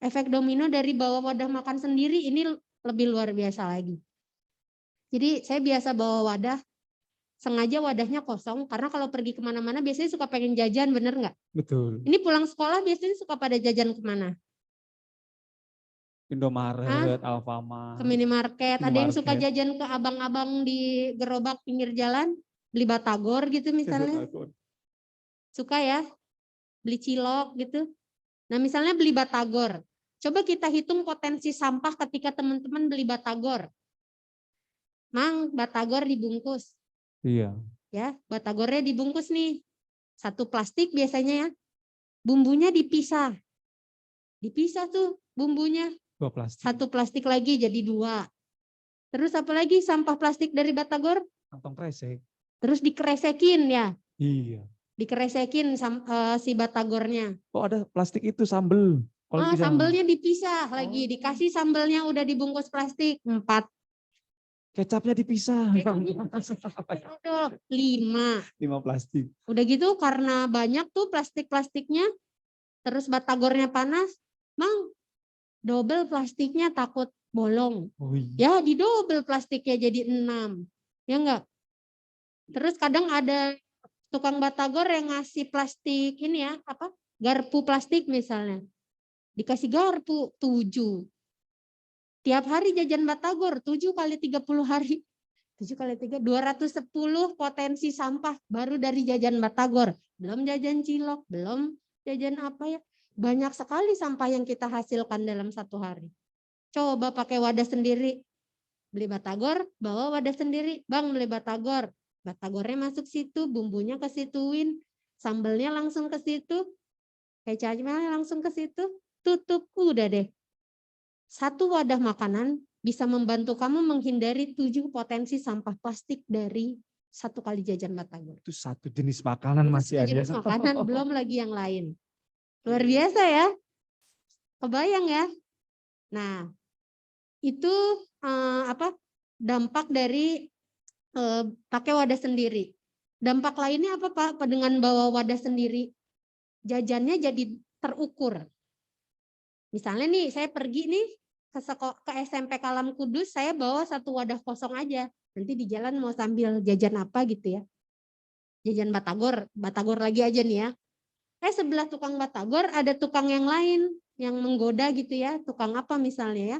Efek domino dari bawa wadah makan sendiri ini lebih luar biasa lagi. Jadi saya biasa bawa wadah, sengaja wadahnya kosong, karena kalau pergi kemana-mana biasanya suka pengen jajan, bener nggak? Betul. Ini pulang sekolah biasanya suka pada jajan kemana? Indomaret, Alfamart. Ke minimarket. Ada yang suka jajan ke abang-abang di gerobak pinggir jalan, beli batagor gitu misalnya. Suka ya? Beli cilok gitu. Nah misalnya beli batagor. Coba kita hitung potensi sampah ketika teman-teman beli batagor. Mang, batagor dibungkus. Iya. Ya, batagornya dibungkus nih. 1 plastik biasanya ya. Bumbunya dipisah. Dipisah tuh bumbunya. 2 plastik. 1 plastik lagi jadi 2. Terus apa lagi sampah plastik dari batagor? Kantong kresek. Terus dikeresekin ya. Iya. Dikeresekin si batagornya. Oh ada plastik itu sambel. Sambelnya dipisah lagi. Dikasih sambelnya udah dibungkus plastik. 4. Kecapnya dipisah. 5 plastik. Udah gitu karena banyak tuh plastiknya, terus batagornya panas, Mang, double plastiknya takut bolong. Oh, iya. Ya didobel plastiknya jadi 6. Ya enggak? Terus kadang ada tukang batagor yang ngasih plastik ini ya, apa? Garpu plastik misalnya. Dikasih garpu 7. Tiap hari jajan batagor 7 kali 30 hari. 7 kali 3, 210 potensi sampah baru dari jajan batagor. Belum jajan cilok, belum jajan apa ya. Banyak sekali sampah yang kita hasilkan dalam 1 hari. Coba pakai wadah sendiri. Beli batagor, bawa wadah sendiri. Bang beli batagor. Batagornya masuk situ, bumbunya ke situin. Sambelnya langsung ke situ. Kecapnya langsung ke situ. Tutup, udah deh. 1 wadah makanan bisa membantu kamu menghindari 7 potensi sampah plastik dari 1 kali jajan batagor. Itu 1 jenis makanan masih ada. Jenis makanan, belum lagi yang lain. Luar biasa ya. Kebayang ya. Nah, itu dampak dari pakai wadah sendiri. Dampak lainnya apa Pak? Dengan bawa wadah sendiri, jajannya jadi terukur. Misalnya nih, saya pergi nih ke SMP Kalam Kudus, saya bawa 1 wadah kosong aja. Nanti di jalan mau sambil jajan apa gitu ya. Jajan batagor lagi aja nih ya. Sebelah tukang batagor ada tukang yang lain yang menggoda gitu ya. Tukang apa misalnya ya?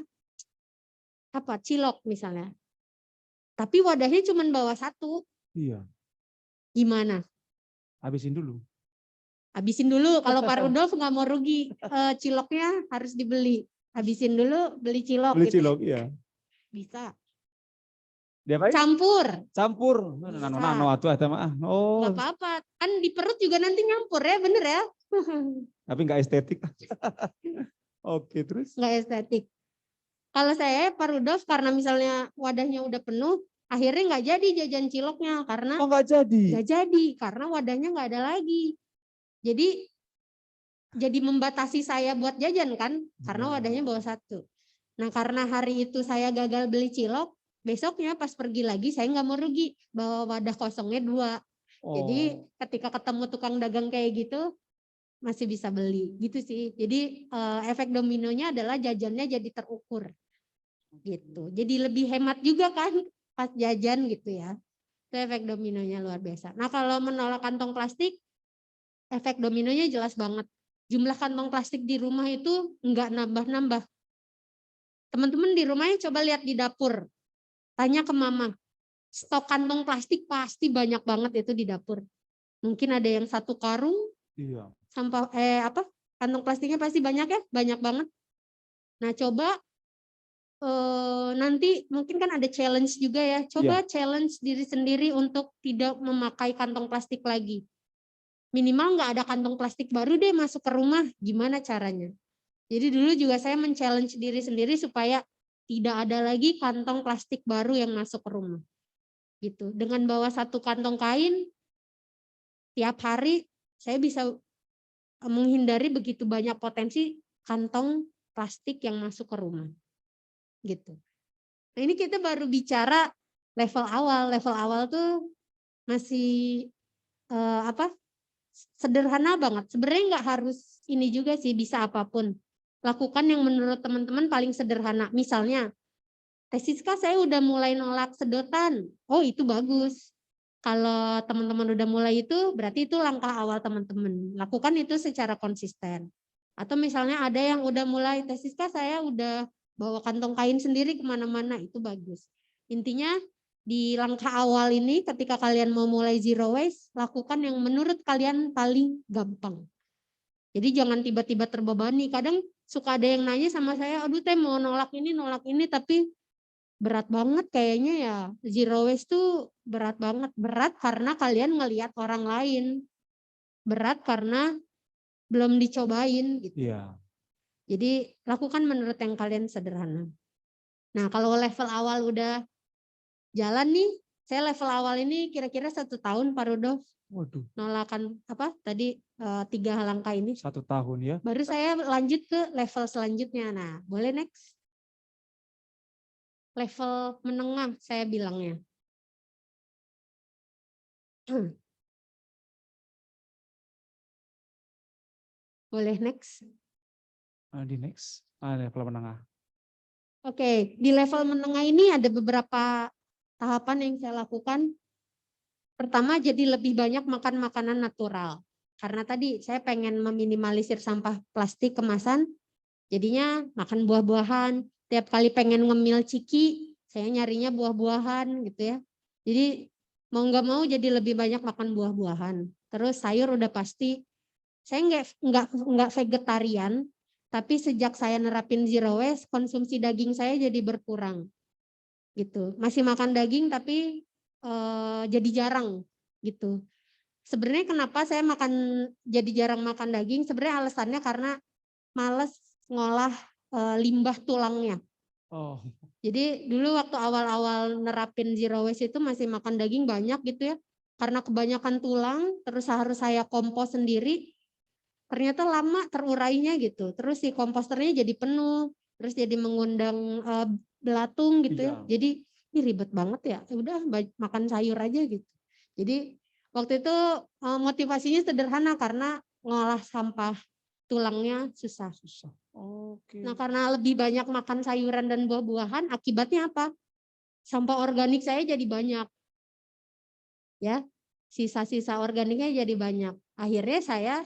Apa? Cilok misalnya. Tapi wadahnya cuma bawa 1. Iya. Gimana? Habisin dulu. Habisin dulu. Kalau Pak Rudolf nggak mau rugi, ciloknya harus dibeli. Habisin dulu, beli cilok. Beli gitu. cilok, iya. Bisa. Diapain? Campur. Nano atuh eta mah. Oh. Nggak apa-apa. Kan di perut juga nanti nyampur ya, bener ya? Tapi nggak estetik. Oke, terus? Nggak estetik. Kalau saya Pak Rudolf karena misalnya wadahnya udah penuh, akhirnya nggak jadi jajan ciloknya karena nggak jadi. Nggak jadi karena wadahnya nggak ada lagi. Jadi membatasi saya buat jajan kan, karena wadahnya bawa 1. Nah karena hari itu saya gagal beli cilok, besoknya pas pergi lagi saya nggak mau rugi, bawa wadah kosongnya 2. Jadi ketika ketemu tukang dagang kayak gitu, masih bisa beli gitu sih. Jadi efek dominonya adalah jajannya jadi terukur gitu. Jadi lebih hemat juga kan pas jajan gitu ya. Itu efek dominonya luar biasa. Nah kalau menolak kantong plastik, efek dominonya jelas banget. Jumlah kantong plastik di rumah itu enggak nambah-nambah. Teman-teman di rumahnya coba lihat di dapur. Tanya ke mama. stok kantong plastik pasti banyak banget itu di dapur. Mungkin ada yang 1 karung Iya. sampah kantong plastiknya pasti banyak ya, banyak banget. Nah, coba nanti mungkin kan ada challenge juga ya. Coba challenge diri sendiri untuk tidak memakai kantong plastik lagi. Minimal nggak ada kantong plastik baru deh masuk ke rumah. Gimana caranya? Jadi dulu juga saya men-challenge diri sendiri supaya tidak ada lagi kantong plastik baru yang masuk ke rumah. Gitu. Dengan bawa 1 kantong kain, tiap hari saya bisa menghindari begitu banyak potensi kantong plastik yang masuk ke rumah. Gitu. Nah, ini kita baru bicara level awal. Level awal tuh masih sederhana banget. Sebenarnya nggak harus ini juga sih, bisa apapun. Lakukan yang menurut teman-teman paling sederhana. Misalnya, Teh Siska saya udah mulai nolak sedotan. Oh, itu bagus. Kalau teman-teman udah mulai itu, berarti itu langkah awal teman-teman. Lakukan itu secara konsisten. Atau misalnya ada yang udah mulai, Teh Siska saya udah bawa kantong kain sendiri kemana-mana, itu bagus. Intinya di langkah awal ini ketika kalian mau mulai zero waste, lakukan yang menurut kalian paling gampang. Jadi jangan tiba-tiba terbebani. Kadang suka ada yang nanya sama saya, aduh Teh mau nolak ini, tapi berat banget kayaknya ya. Zero waste tuh berat banget. Berat karena kalian ngelihat orang lain. Berat karena belum dicobain gitu. Iya. Jadi lakukan menurut yang kalian sederhana. Nah, kalau level awal udah jalan nih, saya level awal ini kira-kira 1 tahun Pak Rudolf. Waduh. Nolakan tadi 3 langkah ini. 1 tahun ya. Baru saya lanjut ke level selanjutnya. Nah, boleh next. Level menengah saya bilangnya. Boleh next. Di next. Level menengah. Oke, di level menengah ini ada beberapa tahapan yang saya lakukan. Pertama, jadi lebih banyak makan makanan natural. Karena tadi saya pengen meminimalisir sampah plastik kemasan, jadinya makan buah-buahan. Tiap kali pengen ngemil ciki, saya nyarinya buah-buahan gitu ya. Jadi mau nggak mau jadi lebih banyak makan buah-buahan. Terus sayur udah pasti. Saya nggak vegetarian, tapi sejak saya nerapin zero waste, konsumsi daging saya jadi berkurang. Gitu. Masih makan daging tapi jadi jarang gitu. Sebenarnya kenapa saya jadi jarang makan daging? Sebenarnya alasannya karena males ngolah limbah tulangnya. Oh. Jadi dulu waktu awal-awal nerapin zero waste itu masih makan daging banyak gitu ya. Karena kebanyakan tulang, terus harus saya kompos sendiri. Ternyata lama terurainya gitu. Terus si komposternya jadi penuh, terus jadi mengundang belatung gitu ya. Jadi ini ribet banget ya. Udah makan sayur aja gitu. Jadi waktu itu motivasinya sederhana karena ngolah sampah tulangnya susah. Oke. Nah, karena lebih banyak makan sayuran dan buah-buahan, akibatnya apa? Sampah organik saya jadi banyak. Ya, sisa-sisa organiknya jadi banyak. Akhirnya saya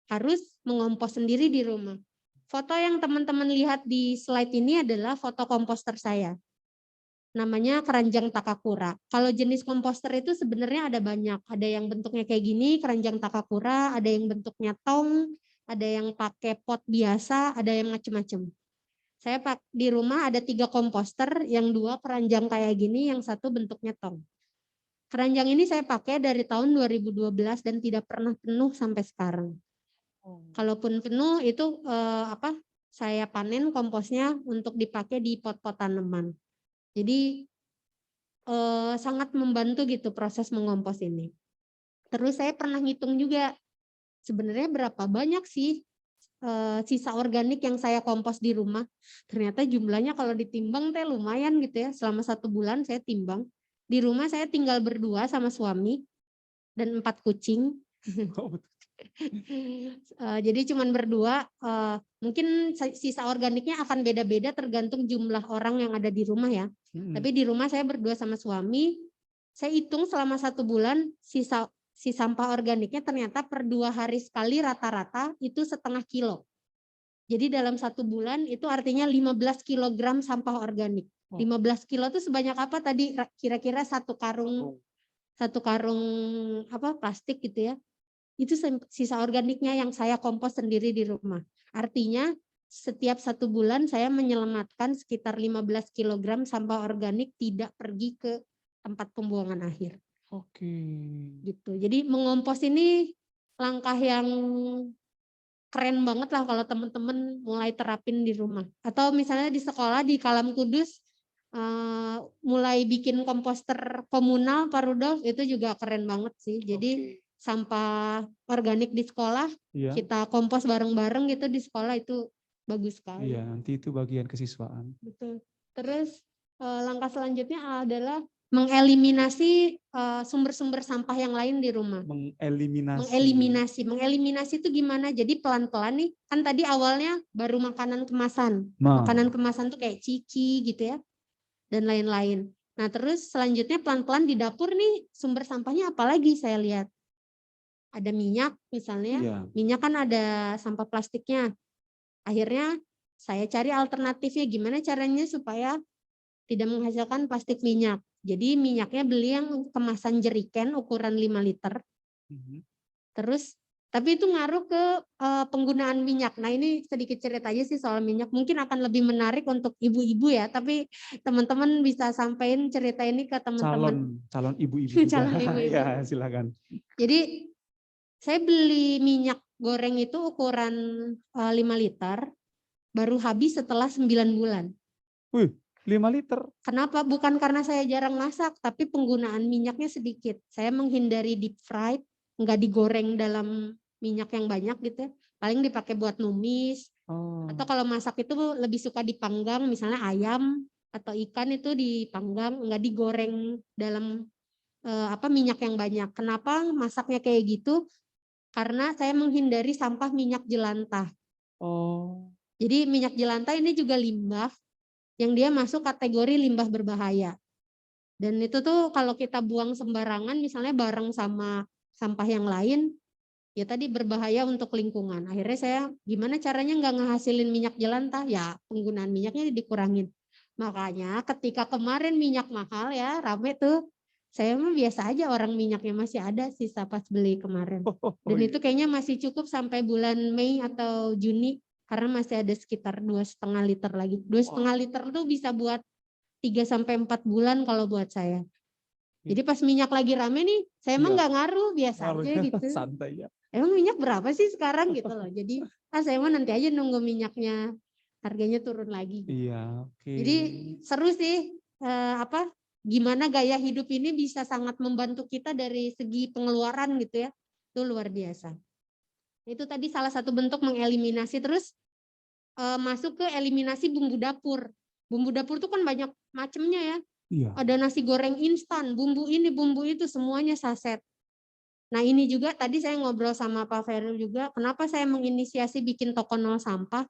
harus mengompos sendiri di rumah. Foto yang teman-teman lihat di slide ini adalah foto komposter saya. Namanya keranjang takakura. Kalau jenis komposter itu sebenarnya ada banyak. Ada yang bentuknya kayak gini, keranjang takakura, ada yang bentuknya tong, ada yang pakai pot biasa, ada yang macam-macam. Saya di rumah ada 3 komposter, yang 2 keranjang kayak gini, yang 1 bentuknya tong. Keranjang ini saya pakai dari tahun 2012 dan tidak pernah penuh sampai sekarang. Kalaupun penuh itu saya panen komposnya untuk dipakai di pot-pot tanaman. Jadi sangat membantu gitu proses mengompos ini. Terus saya pernah ngitung juga sebenarnya berapa banyak sih sisa organik yang saya kompos di rumah. Ternyata jumlahnya kalau ditimbang teh lumayan gitu ya. Selama 1 bulan saya timbang. Di rumah saya tinggal berdua sama suami dan 4 kucing. Jadi cuman berdua, mungkin sisa organiknya akan beda-beda tergantung jumlah orang yang ada di rumah ya. Tapi di rumah saya berdua sama suami, saya hitung selama 1 bulan si sampah organiknya ternyata per 2 hari sekali rata-rata itu 0,5 kilo. Jadi dalam 1 bulan itu artinya 15 kilogram sampah organik. 15 kilo tuh sebanyak apa tadi? Kira-kira satu karung apa plastik gitu ya. Itu sisa organiknya yang saya kompos sendiri di rumah. Artinya setiap 1 bulan saya menyelamatkan sekitar 15 kg sampah organik tidak pergi ke tempat pembuangan akhir. Oke. Gitu. Jadi mengompos ini langkah yang keren banget lah kalau teman-teman mulai terapin di rumah. Atau misalnya di sekolah di Kalam Kudus mulai bikin komposter komunal Pak Rudolf, itu juga keren banget sih. Jadi sampah organik di sekolah kita kompos bareng-bareng gitu di sekolah, itu bagus sekali. Iya, nanti itu bagian kesiswaan. Betul. Terus langkah selanjutnya adalah mengeliminasi sumber-sumber sampah yang lain di rumah. Mengeliminasi itu gimana? Jadi pelan-pelan nih, kan tadi awalnya baru makanan kemasan. Makanan kemasan tuh kayak ciki gitu ya, dan lain-lain. Nah terus selanjutnya pelan-pelan di dapur nih sumber sampahnya apalagi saya lihat. Ada minyak misalnya, minyak kan ada sampah plastiknya. Akhirnya saya cari alternatifnya, gimana caranya supaya tidak menghasilkan plastik minyak. Jadi minyaknya beli yang kemasan jeriken ukuran 5 liter. Terus tapi itu ngaruh ke penggunaan minyak. Nah ini sedikit cerita aja sih soal minyak. Mungkin akan lebih menarik untuk ibu-ibu ya. Tapi teman-teman bisa sampaikan cerita ini ke teman-teman. Calon ibu-ibu juga. Calon ibu-ibu. Ya, silakan. Jadi saya beli minyak goreng itu ukuran 5 liter. Baru habis setelah 9 bulan. Wih, 5 liter. Kenapa? Bukan karena saya jarang masak, tapi penggunaan minyaknya sedikit. Saya menghindari deep fried, nggak digoreng dalam minyak yang banyak gitu ya. Paling dipakai buat numis. Atau kalau masak itu lebih suka dipanggang, misalnya ayam atau ikan itu dipanggang, nggak digoreng dalam minyak yang banyak. Kenapa masaknya kayak gitu? Karena saya menghindari sampah minyak jelantah. Jadi minyak jelantah ini juga limbah yang dia masuk kategori limbah berbahaya. Dan itu tuh kalau kita buang sembarangan misalnya bareng sama sampah yang lain, ya tadi berbahaya untuk lingkungan. Akhirnya saya gimana caranya nggak ngehasilin minyak jelantah? Ya penggunaan minyaknya dikurangin. Makanya ketika kemarin minyak mahal ya rame tuh, saya mah biasa aja, orang minyaknya masih ada sisa pas beli kemarin. Dan itu kayaknya masih cukup sampai bulan Mei atau Juni. Karena masih ada sekitar 2,5 liter lagi. 2,5 liter tuh bisa buat 3-4 bulan kalau buat saya. Jadi pas minyak lagi rame nih, saya emang nggak ngaruh, biasa aja gitu. Santai ya. Emang minyak berapa sih sekarang gitu loh. Jadi saya mah nanti aja nunggu minyaknya harganya turun lagi. Iya, oke. Jadi seru sih gimana gaya hidup ini bisa sangat membantu kita dari segi pengeluaran gitu ya. Itu luar biasa. Itu tadi salah satu bentuk mengeliminasi. Terus masuk ke eliminasi bumbu dapur. Bumbu dapur tuh kan banyak macamnya ya. Iya. Ada nasi goreng instan, bumbu ini, bumbu itu, semuanya saset. Nah ini juga tadi saya ngobrol sama Pak Feril juga, kenapa saya menginisiasi bikin toko nol sampah.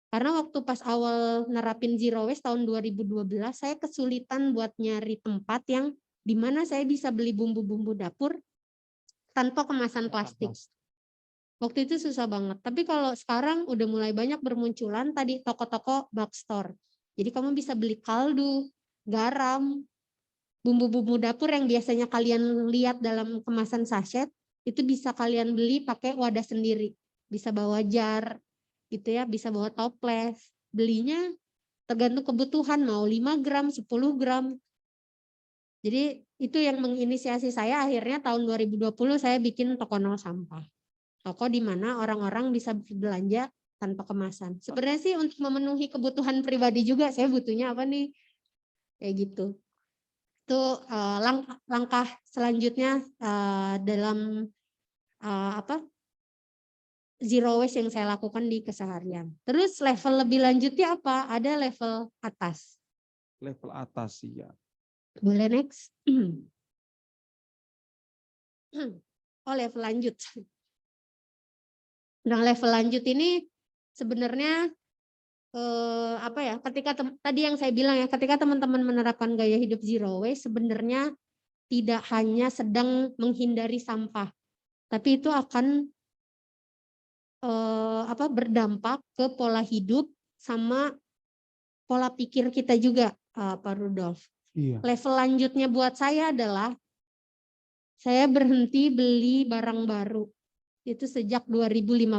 Karena waktu pas awal nerapin zero waste tahun 2012, saya kesulitan buat nyari tempat yang dimana saya bisa beli bumbu-bumbu dapur tanpa kemasan plastik. Waktu itu susah banget. Tapi kalau sekarang udah mulai banyak bermunculan tadi toko-toko box store. Jadi kamu bisa beli kaldu, garam, bumbu-bumbu dapur yang biasanya kalian lihat dalam kemasan sachet, itu bisa kalian beli pakai wadah sendiri. Bisa bawa jar, gitu ya, bisa bawa toples. Belinya tergantung kebutuhan, mau 5 gram, 10 gram. Jadi itu yang menginisiasi saya, akhirnya tahun 2020 saya bikin toko nol sampah. Toko di mana orang-orang bisa belanja tanpa kemasan. Sebenarnya sih untuk memenuhi kebutuhan pribadi juga, saya butuhnya apa nih? Kayak gitu. Itu langkah selanjutnya dalam zero waste yang saya lakukan di keseharian. Terus level lebih lanjutnya apa? Ada level atas. Level atas ya. Boleh next? Oh level lanjut. Nah level lanjut ini sebenarnya ketika tadi yang saya bilang ya, ketika teman-teman menerapkan gaya hidup zero waste sebenarnya tidak hanya sedang menghindari sampah, tapi itu akan berdampak ke pola hidup sama pola pikir kita juga. Pak Rudolf. Iya. Level lanjutnya buat saya adalah saya berhenti beli barang baru. Itu sejak 2015.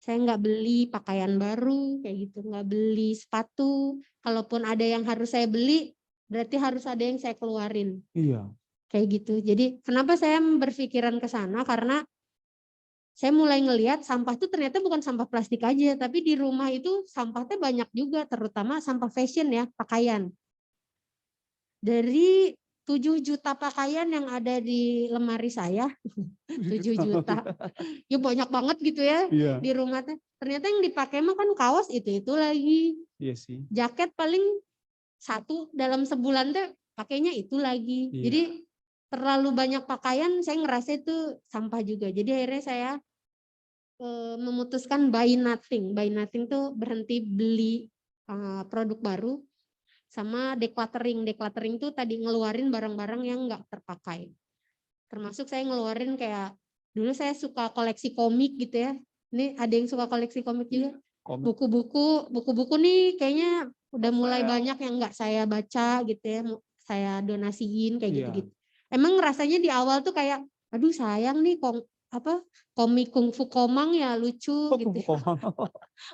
Saya nggak beli pakaian baru, kayak gitu. Nggak beli sepatu. Kalaupun ada yang harus saya beli, berarti harus ada yang saya keluarin. Iya. Kayak gitu. Jadi kenapa saya berpikiran ke sana? Karena saya mulai ngelihat sampah itu ternyata bukan sampah plastik aja, tapi di rumah itu sampahnya banyak juga, terutama sampah fashion ya, pakaian. Dari 7 juta pakaian yang ada di lemari saya, 7 juta. Ya banyak banget gitu ya Iya. di rumah teh. Ternyata yang dipakai mah kan kaos itu lagi. Iya sih. Jaket paling satu dalam sebulan teh pakainya itu lagi. Iya. Jadi terlalu banyak pakaian, saya ngerasa itu sampah juga. Jadi akhirnya saya memutuskan buy nothing. Buy nothing tuh berhenti beli produk baru sama decluttering. Decluttering tuh tadi ngeluarin barang-barang yang nggak terpakai. Termasuk saya ngeluarin kayak dulu saya suka koleksi komik gitu ya. Ini ada yang suka koleksi komik juga. Buku-buku nih kayaknya udah mulai banyak yang nggak saya baca gitu ya. Saya donasiin kayak gitu-gitu. Emang rasanya di awal tuh kayak aduh sayang nih komik Kungfu Komang ya lucu gitu.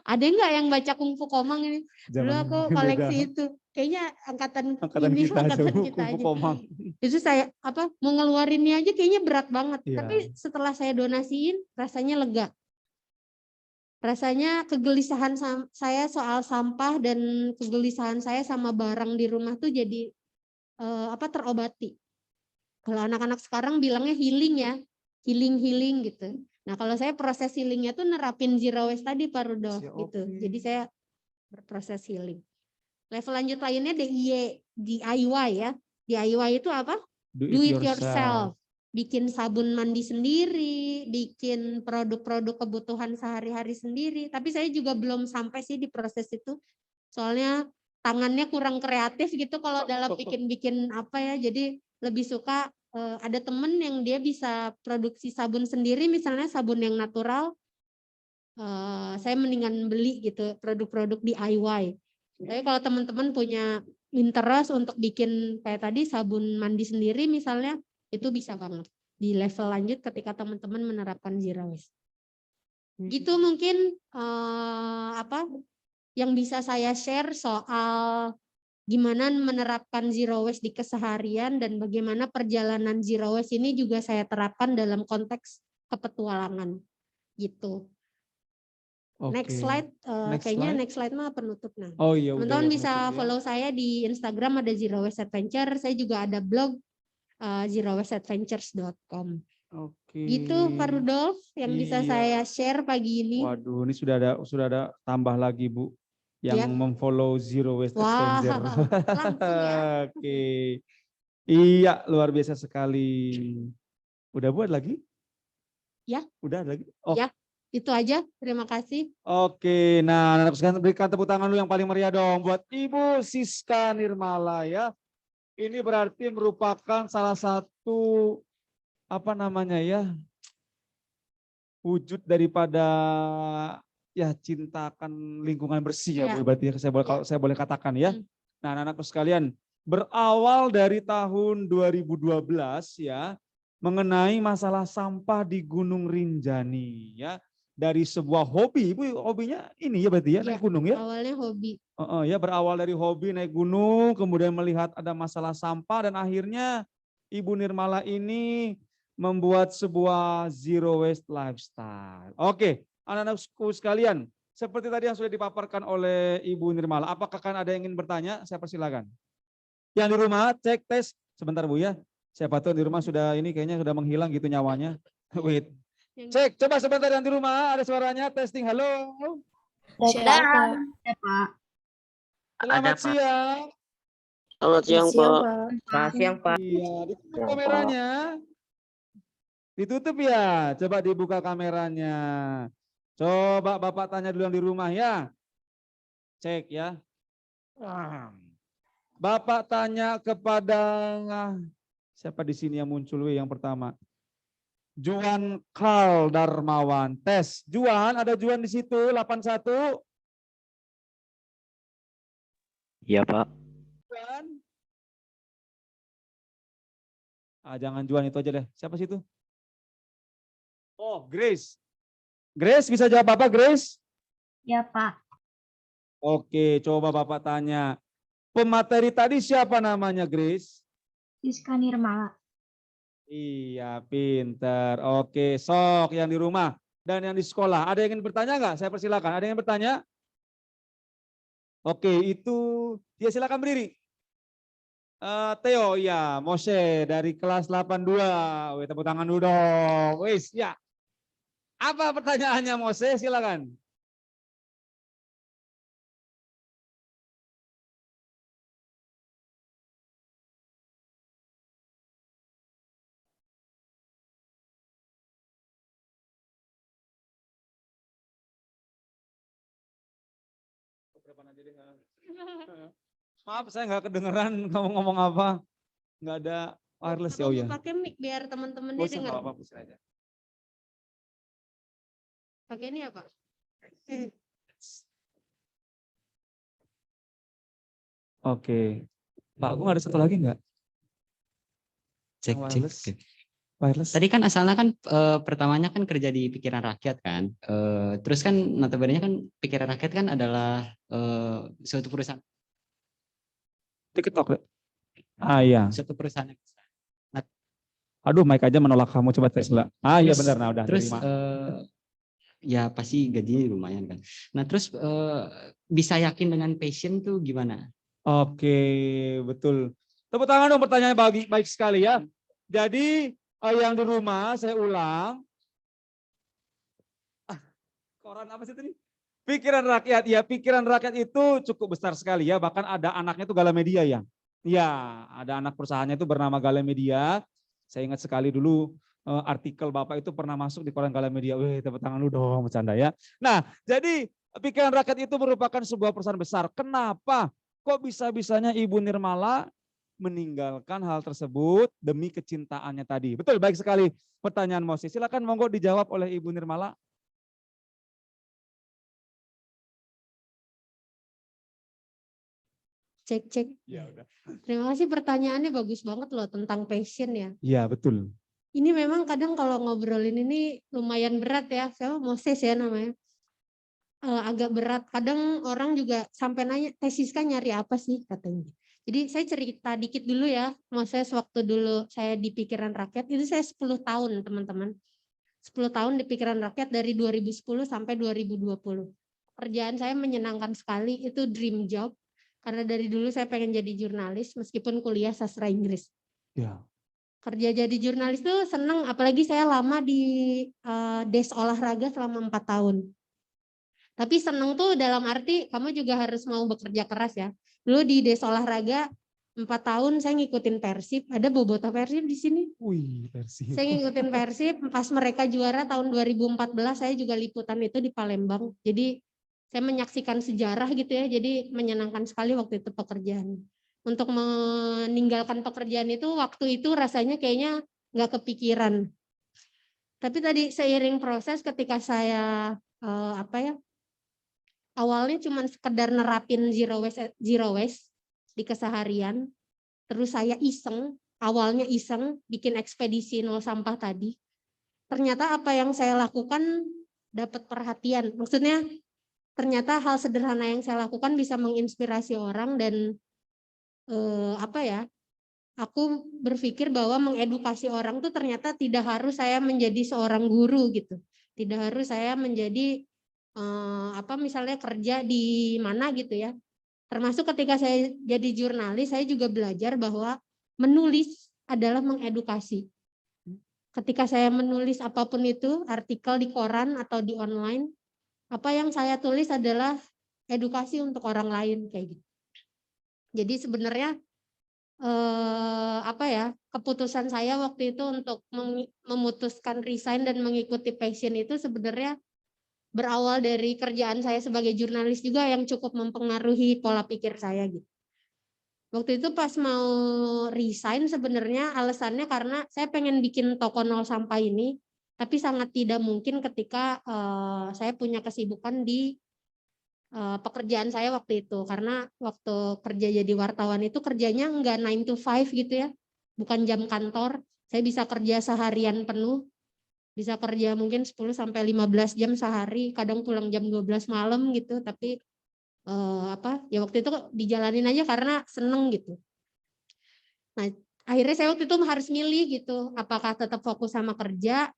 Ada nggak yang baca Kungfu Komang ini? Dulu aku koleksi itu. Kayaknya angkatan kita aja. Itu saya mau ngeluarinnya aja kayaknya berat banget. Tapi setelah saya donasiin rasanya lega. Rasanya kegelisahan saya soal sampah dan kegelisahan saya sama barang di rumah tuh jadi terobati. Kalau anak-anak sekarang bilangnya healing ya. Healing gitu. Nah kalau saya proses healingnya tuh nerapin zero waste tadi Pak Rudolf gitu. Jadi saya berproses healing. Level lanjut lainnya DIY ya. DIY itu apa? Do it yourself. Bikin sabun mandi sendiri, bikin produk-produk kebutuhan sehari-hari sendiri. Tapi saya juga belum sampai sih di proses itu. Soalnya tangannya kurang kreatif gitu kalau dalam bikin-bikin apa ya. Jadi lebih suka ada temen yang dia bisa produksi sabun sendiri, misalnya sabun yang natural, saya mendingan beli gitu produk-produk DIY. Tapi kalau teman-teman punya interest untuk bikin kayak tadi sabun mandi sendiri misalnya, itu bisa banget di level lanjut ketika teman-teman menerapkan zero waste. Gitu mungkin yang bisa saya share soal gimana menerapkan zero waste di keseharian dan bagaimana perjalanan zero waste ini juga saya terapkan dalam konteks kepetualangan gitu. Next slide, kayaknya next slide mah penutup. Nah, teman-teman bisa follow saya di Instagram ada Zero Waste Adventure. Saya juga ada blog zerowasteadventures.com. Gitu Pak Rudolf yang bisa saya share pagi ini. Waduh, ini sudah ada tambah lagi Bu yang memfollow Zero Waste Adventure. Langsung ya. Oke. Iya, luar biasa sekali. Udah buat lagi? Ya. Udah lagi? Ya, itu aja. Terima kasih. Oke, nah anak sekalian berikan tepuk tangan lu yang paling meriah dong buat Ibu Siska Nirmala ya. Ini berarti merupakan salah satu wujud daripada cintakan lingkungan bersih ya Bu, berarti kalau saya boleh katakan ya. Nah, anak-anakku sekalian, berawal dari tahun 2012 ya, mengenai masalah sampah di Gunung Rinjani ya. Dari sebuah hobi, Ibu hobinya ini ya berarti ya, naik gunung ya? Awalnya hobi. Berawal dari hobi naik gunung, kemudian melihat ada masalah sampah dan akhirnya Ibu Nirmala ini membuat sebuah zero waste lifestyle. Oke, anak-anakku sekalian, seperti tadi yang sudah dipaparkan oleh Ibu Nirmala, apakah kan ada yang ingin bertanya? Saya persilakan. Yang di rumah cek tes sebentar Bu ya. Siapa tahu di rumah sudah ini kayaknya sudah menghilang gitu nyawanya. Wait. Cek, coba sebentar yang di rumah ada suaranya, testing. Halo. Sudah, Pak. Selamat siang. Selamat siang, Pak. Selamat siang, Pak. Iya, ditutup kameranya. Ditutup ya. Coba dibuka kameranya. Coba Bapak tanya dulu yang di rumah ya. Cek ya. Bapak tanya kepada siapa di sini yang muncul yang pertama? Juan Karl Darmawan. Tes. Juan, ada Juan di situ 81. Iya, Pak. Juan. Jangan Juan itu aja deh. Siapa sih itu? Oh, Grace. Grace bisa jawab apa, Grace? Ya, Pak. Oke, coba Bapak tanya. Pemateri tadi siapa namanya, Grace? Siska Nirmala. Iya, pinter. Oke, sok yang di rumah dan yang di sekolah. Ada yang ingin bertanya nggak? Saya persilakan. Ada yang ingin bertanya? Oke, itu ya silakan berdiri. Theo, ya, Mose dari kelas 82. Wih, tepuk tangan dulu dong. Wis, ya. Apa pertanyaannya Mose? Silakan. Maaf, saya nggak kedengeran kamu ngomong apa. Nggak ada wireless ya. Oh ya. Pakai mic biar teman-teman Nggak dia usah, dengar. nggak apa-apa, pusing aja. Pakai ini apa? Oke. Pak, aku ada satu lagi nggak? Cek, Yang cek. wireless. Oke. Wireless. Tadi kan asalnya kan pertamanya kan kerja di Pikiran Rakyat kan. Terus kan notabene kan Pikiran Rakyat kan adalah suatu perusahaan. TikTok. Iya. Suatu perusahaan yang besar. Nah, Aduh, mic aja menolak kamu, coba tes lah. Iya terus- benar, nah udah Terus terima. ya pasti gajinya lumayan kan. Nah terus bisa yakin dengan passion tuh gimana? Oke, betul. Tepuk tangan dong, pertanyaannya baik sekali ya. Jadi yang di rumah saya ulang. Koran apa sih tadi? Pikiran rakyat, ya pikiran rakyat itu cukup besar sekali ya. Bahkan ada anaknya itu Galamedia ya. Ya, ada anak perusahaannya itu bernama Galamedia. Saya ingat sekali dulu artikel Bapak itu pernah masuk di koran Galamedia. Wih, tepuk tangan lu dong, bercanda ya. Nah, jadi pikiran rakyat itu merupakan sebuah perusahaan besar. Kenapa? Kok bisa-bisanya Ibu Nirmala meninggalkan hal tersebut demi kecintaannya tadi? Betul, baik sekali pertanyaan Moses. Silakan monggo dijawab oleh Ibu Nirmala. Cek. Ya udah. Terima kasih pertanyaannya bagus banget loh tentang passion ya. Iya, betul. Ini memang kadang kalau ngobrolin ini lumayan berat ya. Siapa Moses ya namanya. Agak berat. Kadang orang juga sampai nanya, Teh Siska nyari apa sih katanya. Jadi saya cerita dikit dulu ya. Moses waktu dulu saya di Pikiran Rakyat itu saya 10 tahun teman-teman. 10 tahun di Pikiran Rakyat dari 2010 sampai 2020. Kerjaan saya menyenangkan sekali, itu dream job. Karena dari dulu saya pengen jadi jurnalis meskipun kuliah sastra Inggris. Ya. Kerja jadi jurnalis tuh seneng, apalagi saya lama di des olahraga selama 4 tahun. Tapi seneng tuh dalam arti kamu juga harus mau bekerja keras ya. Dulu di des olahraga 4 tahun saya ngikutin Persib, ada Bobotoh Persib di sini. Wih, Persib. Saya ngikutin Persib, pas mereka juara tahun 2014 saya juga liputan itu di Palembang. Jadi saya menyaksikan sejarah gitu ya, jadi menyenangkan sekali waktu itu pekerjaan. Untuk meninggalkan pekerjaan itu waktu itu rasanya kayaknya nggak kepikiran. Tapi tadi seiring proses ketika saya awalnya cuma sekedar nerapin zero waste di keseharian, terus saya awalnya iseng bikin ekspedisi nol sampah tadi. Ternyata apa yang saya lakukan dapat perhatian. Maksudnya ternyata hal sederhana yang saya lakukan bisa menginspirasi orang dan aku berpikir bahwa mengedukasi orang tuh ternyata tidak harus saya menjadi seorang guru gitu. Tidak harus saya menjadi misalnya kerja di mana gitu ya. Termasuk ketika saya jadi jurnalis, saya juga belajar bahwa menulis adalah mengedukasi. Ketika saya menulis apapun itu, artikel di koran atau di online, apa yang saya tulis adalah edukasi untuk orang lain kayak gitu. Jadi sebenarnya keputusan saya waktu itu untuk memutuskan resign dan mengikuti passion itu sebenarnya berawal dari kerjaan saya sebagai jurnalis juga yang cukup mempengaruhi pola pikir saya gitu. Waktu itu pas mau resign sebenarnya alasannya karena saya pengen bikin toko nol sampah ini, tapi sangat tidak mungkin ketika saya punya kesibukan di pekerjaan saya waktu itu, karena waktu kerja jadi wartawan itu kerjanya nggak 9 to 5 gitu ya, bukan jam kantor. Saya bisa kerja seharian penuh, bisa kerja mungkin 10 sampai 15 jam sehari, kadang pulang jam 12 malam gitu, tapi ya waktu itu dijalanin aja karena seneng gitu. Nah, akhirnya saya waktu itu harus milih gitu, apakah tetap fokus sama kerja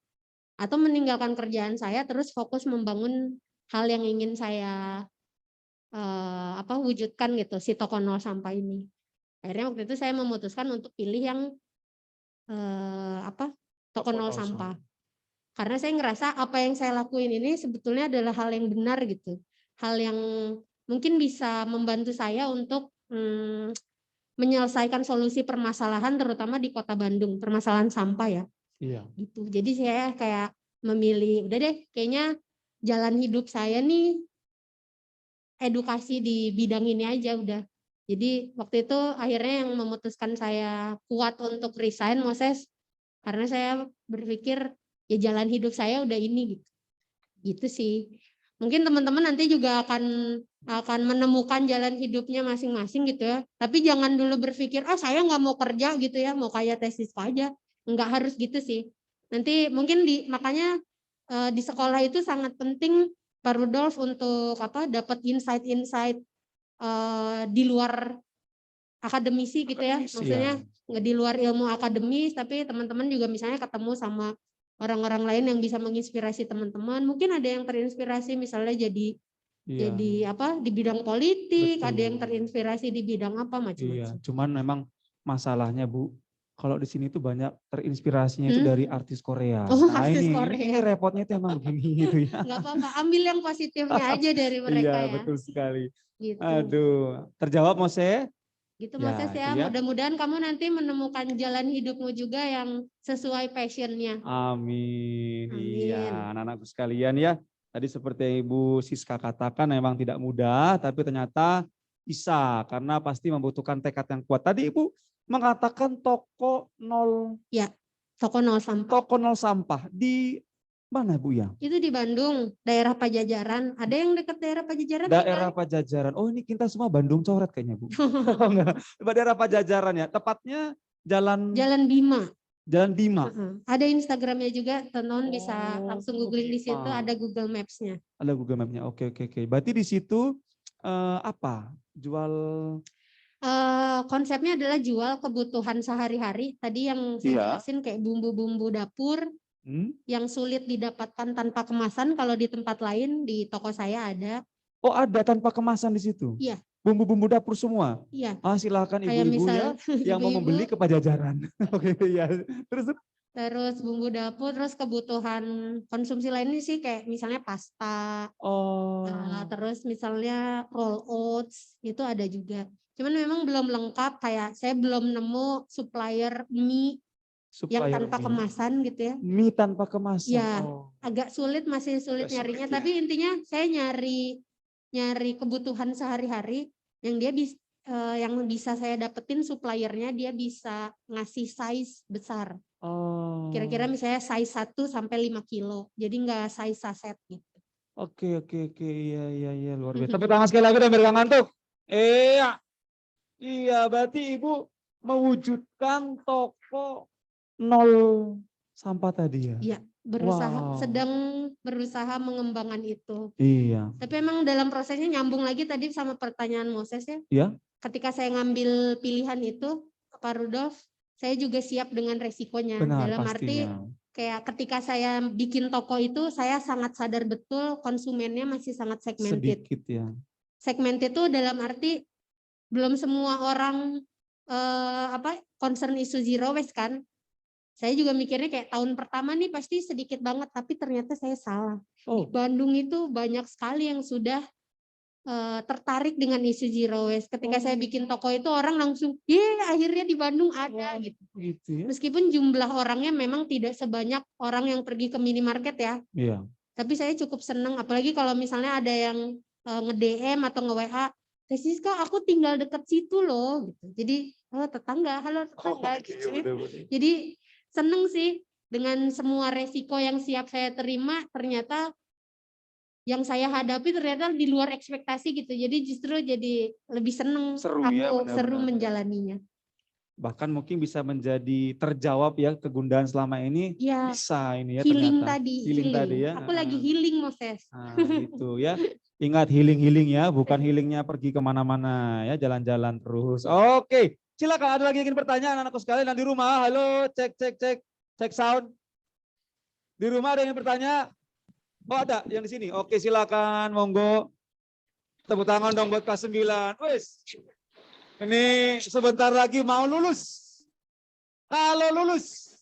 atau meninggalkan kerjaan saya terus fokus membangun hal yang ingin saya wujudkan gitu, si toko nol sampah ini. Akhirnya waktu itu saya memutuskan untuk pilih yang toko nol sampah. Karena saya ngerasa apa yang saya lakuin ini sebetulnya adalah hal yang benar gitu. Hal yang mungkin bisa membantu saya untuk menyelesaikan solusi permasalahan terutama di Kota Bandung, permasalahan sampah ya. Iya. Gitu. Jadi saya kayak memilih, udah deh kayaknya jalan hidup saya nih edukasi di bidang ini aja udah. Jadi waktu itu akhirnya yang memutuskan saya kuat untuk resign Moses, karena saya berpikir ya jalan hidup saya udah ini gitu. Gitu sih. Mungkin teman-teman nanti juga akan menemukan jalan hidupnya masing-masing gitu ya. Tapi jangan dulu berpikir, saya nggak mau kerja gitu ya, mau kayak tesisku aja. Nggak harus gitu sih. Nanti mungkin makanya di sekolah itu sangat penting Pak Rudolf untuk dapat insight-insight di luar akademisi gitu ya. Maksudnya nggak di luar ilmu akademis, tapi teman-teman juga misalnya ketemu sama orang-orang lain yang bisa menginspirasi teman-teman. Mungkin ada yang terinspirasi misalnya jadi di bidang politik, Betul. ada yang terinspirasi di bidang apa macam-macam. Iya, cuman memang masalahnya Bu, kalau di sini tuh banyak terinspirasinya itu dari artis Korea. Nah Artis ini Korea. repotnya itu emang begini gitu ya. Nggak apa-apa, ambil yang positifnya aja dari mereka Iya, ya. betul sekali. Gitu. Aduh, terjawab Mose? Gitu Ya, Moses ya, itu ya. mudah-mudahan kamu nanti menemukan jalan hidupmu juga yang sesuai passionnya. Amin. Amin. Iya, anak-anakku sekalian ya. Tadi seperti yang Ibu Siska katakan memang tidak mudah, tapi ternyata bisa karena pasti membutuhkan tekad yang kuat. Tadi Ibu mengatakan toko nol sampah di mana Bu ya? Itu di Bandung, daerah Pajajaran. Ada yang dekat daerah Pajajaran? Daerah Pajajaran. Oh ini kita semua Bandung coret kayaknya Bu. Enggak. Daerah Pajajaran ya. Tepatnya Jalan Bima. Jalan Bima. Ada Instagramnya juga, teman-teman bisa langsung googling di situ, ada Google Maps-nya. Ada Google Map-nya. Oke. Berarti di situ apa? Jual konsepnya adalah jual kebutuhan sehari-hari. Tadi yang saya jelasin kayak bumbu-bumbu dapur yang sulit didapatkan tanpa kemasan. Kalau di tempat lain di toko saya ada. Oh ada tanpa kemasan di situ? Iya. Bumbu-bumbu dapur semua? Iya. Silakan ibu-ibu ya yang mau membeli ke Pajajaran. Oke ya. Terus bumbu dapur, terus kebutuhan konsumsi lainnya sih kayak misalnya pasta. Terus misalnya roll oats itu ada juga. Cuman memang belum lengkap, kayak saya belum nemu supplier mie yang tanpa kemasan gitu ya. Mie tanpa kemasan. Ya, agak sulit, masih sulit nyarinya. Ya. Tapi intinya saya nyari kebutuhan sehari-hari yang dia yang bisa saya dapetin suppliernya, dia bisa ngasih size besar. Kira-kira misalnya size 1 sampai 5 kilo. Jadi enggak size saset gitu. Oke. Iya, luar biasa. Tapi tangan sekali lagi dan biar ngantuk. Iya, berarti Ibu mewujudkan toko nol sampah tadi ya? Iya, sedang berusaha mengembangkan itu. Iya. Tapi emang dalam prosesnya nyambung lagi tadi sama pertanyaan Moses ya. Iya. Ketika saya ngambil pilihan itu, Pak Rudolf, saya juga siap dengan resikonya. Benar, dalam pastinya. arti kayak ketika saya bikin toko itu, saya sangat sadar betul konsumennya masih sangat segmented. Sedikit ya. Segmented itu dalam arti belum semua orang concern isu zero waste kan. Saya juga mikirnya kayak tahun pertama nih pasti sedikit banget, tapi ternyata saya salah. Di Bandung itu banyak sekali yang sudah tertarik dengan isu zero waste. Ketika saya bikin toko itu orang langsung, akhirnya di Bandung ada gitu. Ya? Meskipun jumlah orangnya memang tidak sebanyak orang yang pergi ke minimarket ya. Iya. Tapi saya cukup seneng, apalagi kalau misalnya ada yang nge-DM atau nge-WA, Siska aku tinggal deket situ loh. Gitu. Jadi halo tetangga. Gitu. Jadi seneng sih dengan semua resiko yang siap saya terima, ternyata yang saya hadapi ternyata di luar ekspektasi gitu. Jadi justru jadi lebih seneng Seru aku ya, benar-benar. seru menjalaninya. Bahkan mungkin bisa menjadi terjawab ya kegundahan selama ini, Ya, bisa ini ya healing ternyata. tadi, Healing tadi ya. Aku lagi healing, Moses. Nah, gitu ya. Ingat healing ya, bukan healingnya pergi kemana-mana ya, jalan-jalan terus. Oke, silakan ada lagi yang ingin pertanyaan anak-anakku sekalian dan di rumah. Halo, cek sound. Di rumah ada yang ingin bertanya? Oh ada yang di sini. Oke silakan, monggo. Tepuk tangan dong buat kelas 9. Wes. Ini sebentar lagi mau lulus. Kalau lulus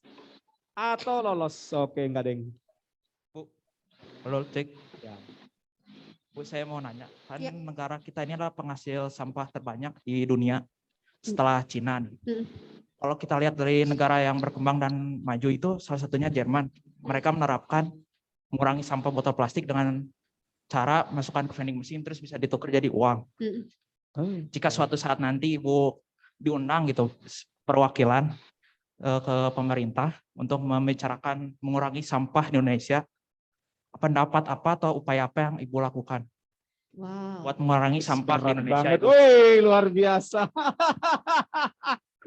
atau lolos. Oke, enggak deng. Bu, halo cek. Ya. Bu, saya mau nanya, kan Ya. negara kita ini adalah penghasil sampah terbanyak di dunia setelah Cina nih. Kalau kita lihat dari negara yang berkembang dan maju itu salah satunya Jerman. Mereka menerapkan mengurangi sampah botol plastik dengan cara masukkan ke vending machine terus bisa ditukar jadi uang. Jika suatu saat nanti Ibu diundang gitu perwakilan ke pemerintah untuk membicarakan mengurangi sampah di Indonesia, pendapat apa atau upaya apa yang Ibu lakukan Wow. buat mengurangi sampah di Keren Indonesia banget. itu? Wih, luar biasa.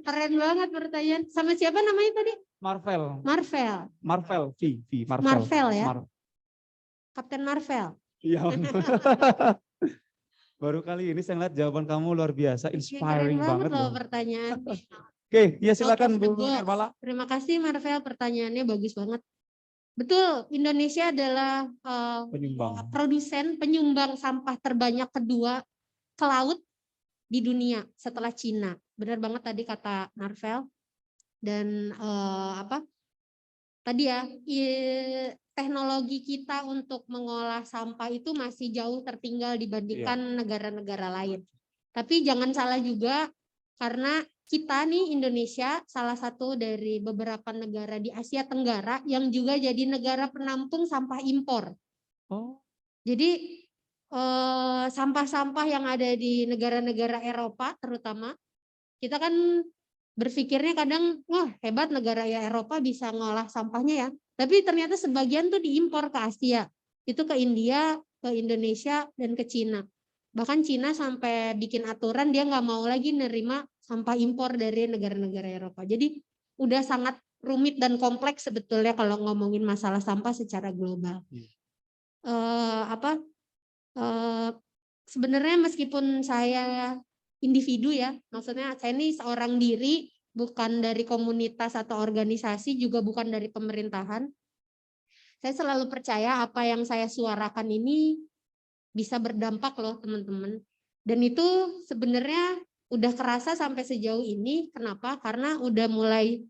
Keren banget pertanyaan. Sama siapa namanya tadi? Marvel. Marvel. Marvel ya. Kapten Marvel. Iya. Baru kali ini saya lihat jawaban kamu luar biasa, inspiring Keren banget loh loh. pertanyaan. Oke, ya silakan Out of the Bu box. Nirmala. Terima kasih Marvel, pertanyaannya bagus banget. Betul, Indonesia adalah produsen penyumbang sampah terbanyak kedua ke laut di dunia setelah Cina. Benar banget tadi kata Marvel. Dan tadi ya, teknologi kita untuk mengolah sampah itu masih jauh tertinggal dibandingkan negara-negara lain. Tapi jangan salah juga, karena kita nih Indonesia salah satu dari beberapa negara di Asia Tenggara yang juga jadi negara penampung sampah impor. Jadi sampah-sampah yang ada di negara-negara Eropa terutama, kita kan berpikirnya kadang, wah hebat negara ya Eropa bisa ngolah sampahnya ya. Tapi ternyata sebagian tuh diimpor ke Asia. Itu ke India, ke Indonesia, dan ke Cina. Bahkan Cina sampai bikin aturan dia nggak mau lagi nerima sampah impor dari negara-negara Eropa. Jadi udah sangat rumit dan kompleks sebetulnya kalau ngomongin masalah sampah secara global. Sebenarnya meskipun saya individu ya, maksudnya saya ini seorang diri, bukan dari komunitas atau organisasi, juga bukan dari pemerintahan. Saya selalu percaya apa yang saya suarakan ini bisa berdampak loh teman-teman. Dan itu sebenarnya udah kerasa sampai sejauh ini. Kenapa? Karena udah mulai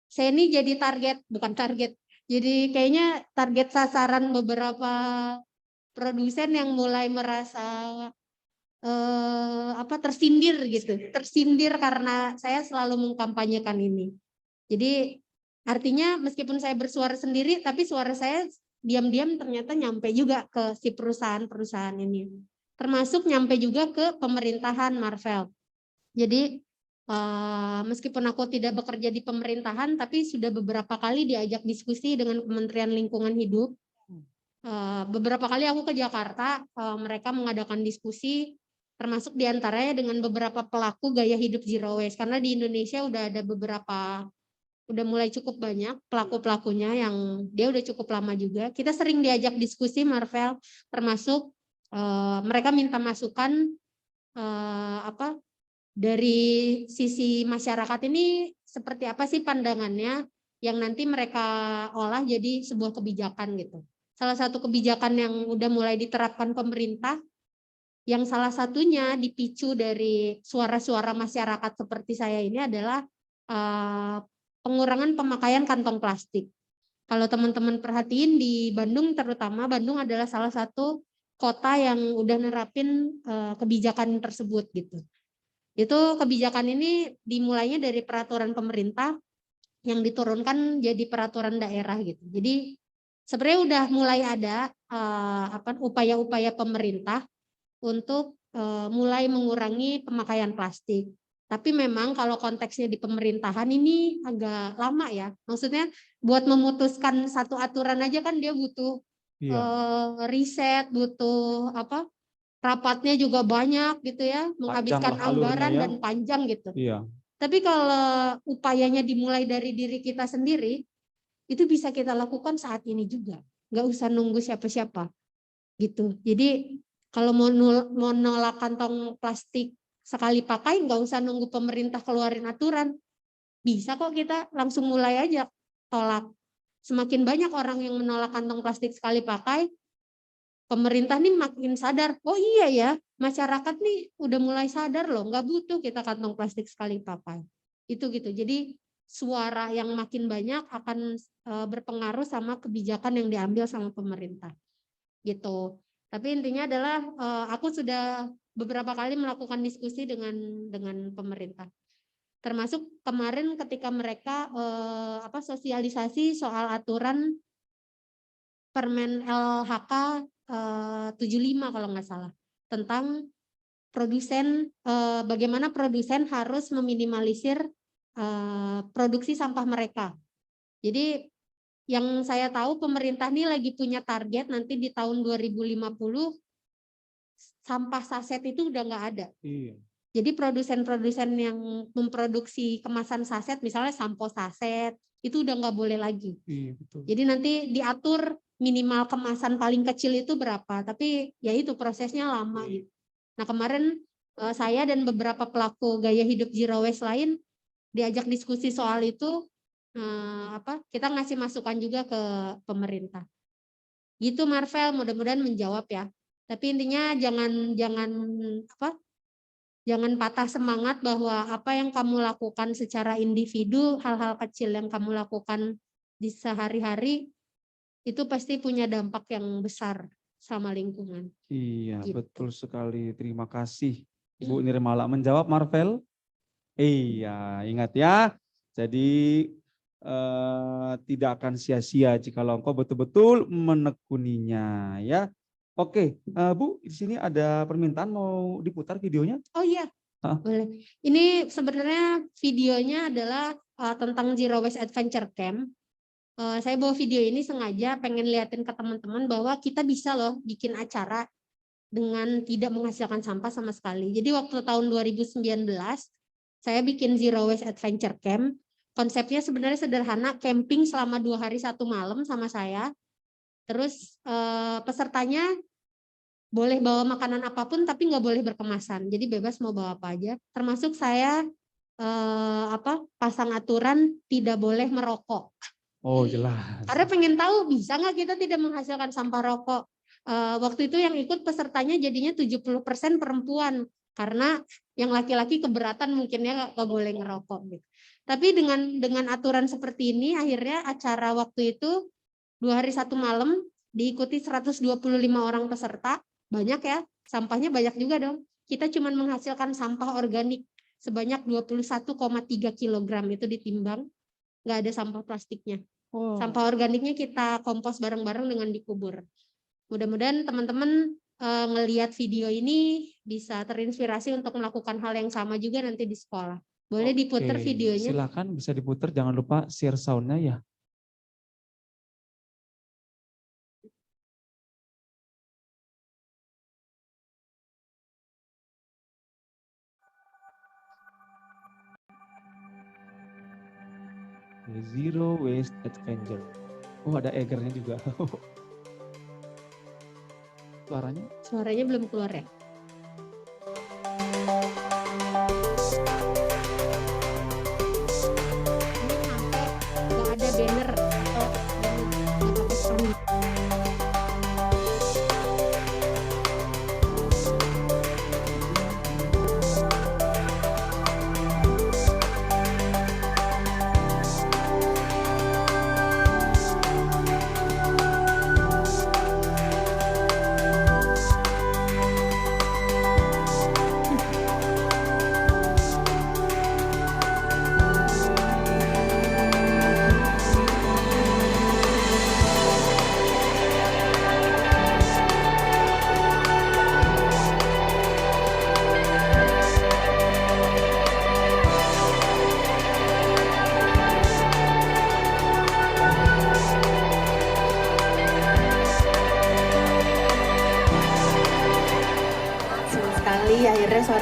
saya ini jadi bukan target. Jadi kayaknya target sasaran beberapa produsen yang mulai merasa tersindir gitu, tersindir karena saya selalu mengkampanyekan ini. Jadi artinya meskipun saya bersuara sendiri, tapi suara saya diam-diam ternyata nyampe juga ke si perusahaan-perusahaan ini, termasuk nyampe juga ke pemerintahan Marvel. Jadi meskipun aku tidak bekerja di pemerintahan, tapi sudah beberapa kali diajak diskusi dengan Kementerian Lingkungan Hidup. Beberapa kali aku ke Jakarta, mereka mengadakan diskusi, termasuk diantaranya dengan beberapa pelaku gaya hidup zero waste, karena di Indonesia udah mulai cukup banyak pelaku-pelakunya yang dia udah cukup lama juga. Kita sering diajak diskusi Marvel, termasuk mereka minta masukan dari sisi masyarakat ini seperti apa sih pandangannya yang nanti mereka olah jadi sebuah kebijakan gitu. Salah satu kebijakan yang udah mulai diterapkan pemerintah, yang salah satunya dipicu dari suara-suara masyarakat seperti saya ini adalah pengurangan pemakaian kantong plastik. Kalau teman-teman perhatiin di Bandung, terutama Bandung adalah salah satu kota yang udah nerapin kebijakan tersebut gitu. Itu kebijakan ini dimulainya dari peraturan pemerintah yang diturunkan jadi peraturan daerah gitu. Jadi sebenarnya udah mulai ada upaya-upaya pemerintah untuk mulai mengurangi pemakaian plastik. Tapi memang kalau konteksnya di pemerintahan ini agak lama ya. Maksudnya buat memutuskan satu aturan aja kan dia butuh Iya. Riset, butuh apa? Rapatnya juga banyak gitu ya, menghabiskan lah alurnya anggaran ya. dan panjang gitu. Iya. Tapi kalau upayanya dimulai dari diri kita sendiri, itu bisa kita lakukan saat ini juga. Nggak usah nunggu siapa-siapa gitu. Jadi kalau mau nolak kantong plastik sekali pakai, nggak usah nunggu pemerintah keluarin aturan. Bisa kok kita langsung mulai aja tolak. Semakin banyak orang yang menolak kantong plastik sekali pakai, pemerintah nih makin sadar, oh iya ya, masyarakat nih udah mulai sadar loh, nggak butuh kita kantong plastik sekali pakai. Itu gitu. Jadi suara yang makin banyak akan berpengaruh sama kebijakan yang diambil sama pemerintah. Gitu. Tapi intinya adalah aku sudah beberapa kali melakukan diskusi dengan pemerintah. Termasuk kemarin ketika mereka sosialisasi soal aturan Permen LHK 75 kalau nggak salah, tentang produsen, bagaimana produsen harus meminimalisir produksi sampah mereka. Jadi yang saya tahu pemerintah ini lagi punya target nanti di tahun 2050 sampah saset itu udah nggak ada. Iya. Jadi produsen-produsen yang memproduksi kemasan saset, misalnya sampo saset, itu udah nggak boleh lagi. Iya, betul. Jadi nanti diatur minimal kemasan paling kecil itu berapa, tapi ya itu prosesnya lama. Gitu. Nah kemarin saya dan beberapa pelaku gaya hidup zero waste lain diajak diskusi soal itu, kita ngasih masukan juga ke pemerintah. Gitu Marvel, mudah-mudahan menjawab ya. Tapi intinya jangan patah semangat bahwa apa yang kamu lakukan secara individu, hal-hal kecil yang kamu lakukan di sehari-hari itu pasti punya dampak yang besar sama lingkungan. Iya, Gitu. betul sekali. Terima kasih Bu Nirmala. Menjawab Marvel? Iya, ingat ya. Jadi tidak akan sia-sia jika engkau betul-betul menekuninya ya. Oke, Bu, di sini ada permintaan mau diputar videonya? Oh iya, boleh. Ini sebenarnya videonya adalah tentang Zero Waste Adventure Camp. Saya bawa video ini sengaja pengen liatin ke teman-teman bahwa kita bisa loh bikin acara dengan tidak menghasilkan sampah sama sekali. Jadi waktu tahun 2019, saya bikin Zero Waste Adventure Camp. Konsepnya sebenarnya sederhana, camping selama 2 hari 1 malam sama saya. Terus pesertanya boleh bawa makanan apapun tapi nggak boleh berkemasan. Jadi bebas mau bawa apa aja. Termasuk saya pasang aturan tidak boleh merokok. Oh jelas. Karena pengen tahu bisa nggak kita tidak menghasilkan sampah rokok. Waktu itu yang ikut pesertanya jadinya 70% perempuan. Karena yang laki-laki keberatan mungkinnya nggak boleh ngerokok. Gitu. Tapi dengan aturan seperti ini akhirnya acara waktu itu 2 hari 1 malam diikuti 125 orang peserta. Banyak ya, sampahnya banyak juga dong. Kita cuma menghasilkan sampah organik sebanyak 21,3 kilogram itu ditimbang. Nggak ada sampah plastiknya. Sampah organiknya kita kompos bareng-bareng dengan dikubur. Mudah-mudahan teman-teman ngelihat video ini bisa terinspirasi untuk melakukan hal yang sama juga nanti di sekolah. Boleh diputar videonya? Silakan bisa diputar, jangan lupa share sound-nya ya. Zero Waste Adventure. Oh ada Egernya juga. Suaranya? Suaranya belum keluar ya? Ini sampai nggak ada banner atau nggak pakai spanduk.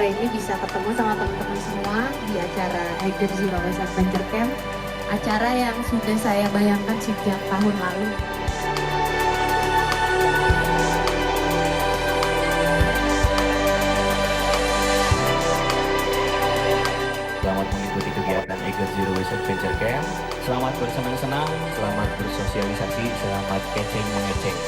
ini bisa ketemu sama teman-teman semua di acara Eiger Zero Waste Adventure Camp, acara yang sudah saya bayangkan sejak tahun lalu. Selamat mengikuti kegiatan Eiger Zero Waste Adventure Camp. Selamat bersenang-senang, selamat bersosialisasi, selamat keceng mengeceng.